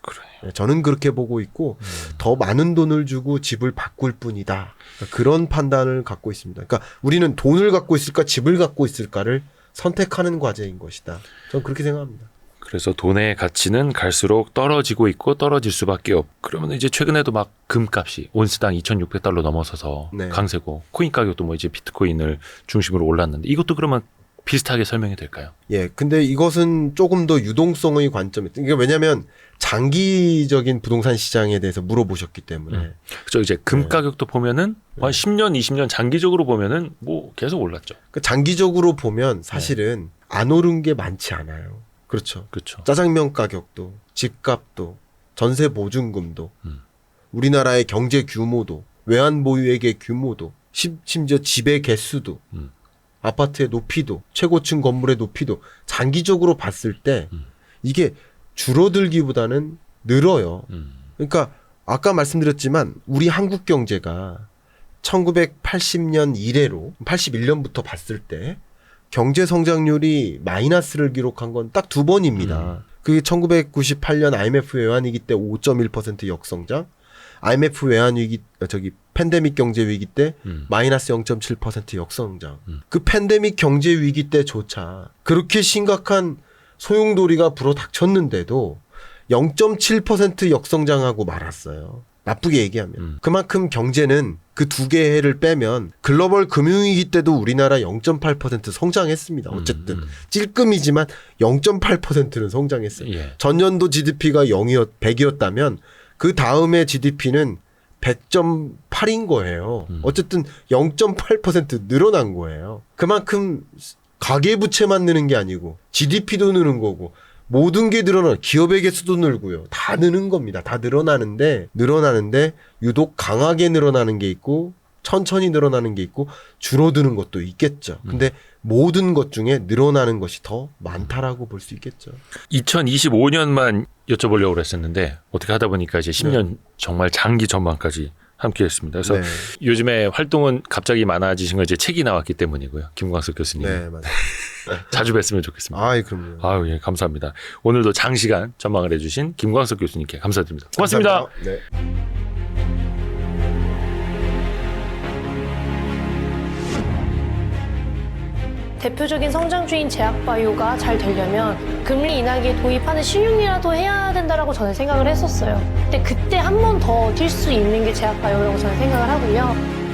그래요. 저는 그렇게 보고 있고 더 많은 돈을 주고 집을 바꿀 뿐이다. 그러니까 그런 판단을 갖고 있습니다. 그러니까 우리는 돈을 갖고 있을까 집을 갖고 있을까를 선택하는 과제인 것이다. 저는 그렇게 생각합니다. 그래서 돈의 가치는 갈수록 떨어지고 있고 떨어질 수밖에 없. 그러면 이제 최근에도 막 금값이 온스당 2,600달러 넘어서서 네. 강세고 코인 가격도 뭐 이제 비트코인을 중심으로 올랐는데 이것도 그러면 비슷하게 설명이 될까요? 예, 근데 이것은 조금 더 유동성의 관점이. 이게 왜냐하면 장기적인 부동산 시장에 대해서 물어보셨기 때문에. 그렇죠. 이제 금 네. 가격도 보면은 한 10년, 20년 장기적으로 보면은 뭐 계속 올랐죠. 그 장기적으로 보면 사실은 안 오른 게 많지 않아요. 그렇죠. 그렇죠. 짜장면 가격도, 집값도, 전세 보증금도, 우리나라의 경제 규모도, 외환 보유액의 규모도, 심지어 집의 개수도, 아파트의 높이도, 최고층 건물의 높이도 장기적으로 봤을 때 이게 줄어들기보다는 늘어요. 그러니까 아까 말씀드렸지만 우리 한국 경제가 1980년 이래로 81년부터 봤을 때 경제 성장률이 마이너스를 기록한 건 딱 2번입니다. 그게 1998년 IMF 외환위기 때 5.1% 역성장, IMF 외환위기 팬데믹 경제 위기 때 마이너스 0.7% 역성장. 그 팬데믹 경제 위기 때조차 그렇게 심각한 소용돌이가 불어닥쳤는데도 0.7% 역성장하고 말았어요. 나쁘게 얘기하면. 그만큼 경제는 그 두 개 해를 빼면 글로벌 금융위기 때도 우리나라 0.8% 성장했습니다. 어쨌든 찔끔이지만 0.8%는 성장했어요. 예. 전년도 GDP가 100이었다면 그 다음에 GDP는 100.8인 거예요. 어쨌든 0.8% 늘어난 거예요. 그만큼 가계부채만 느는 게 아니고 GDP도 느는 거고 모든 게 기업의 개수도 늘고요. 다 느는 겁니다. 다 늘어나는데 유독 강하게 늘어나는 게 있고 천천히 늘어나는 게 있고 줄어드는 것도 있겠죠. 근데 모든 것 중에 늘어나는 것이 더 많다라고 볼 수 있겠죠. 2025년만 여쭤보려고 그랬었는데 어떻게 하다 보니까 이제 10년 정말 장기 전망까지 함께 했습니다. 그래서 네. 요즘에 활동은 갑자기 많아지신 건 이제 책이 나왔기 때문이고요. 김광석 교수님. 네, 맞아요. 자주 뵀으면 좋겠습니다. 아이, 그럼요. 아유, 예, 감사합니다. 오늘도 장시간 전망을 해주신 김광석 교수님께 감사드립니다. 고맙습니다. 감사합니다. 네. 대표적인 성장주인 제약바이오가 잘 되려면 금리 인하기에 도입하는 신윤이라도 해야 된다라고 저는 생각을 했었어요. 근데 그때 한 번 더 뛸 수 있는 게 제약바이오라고 저는 생각을 하고요.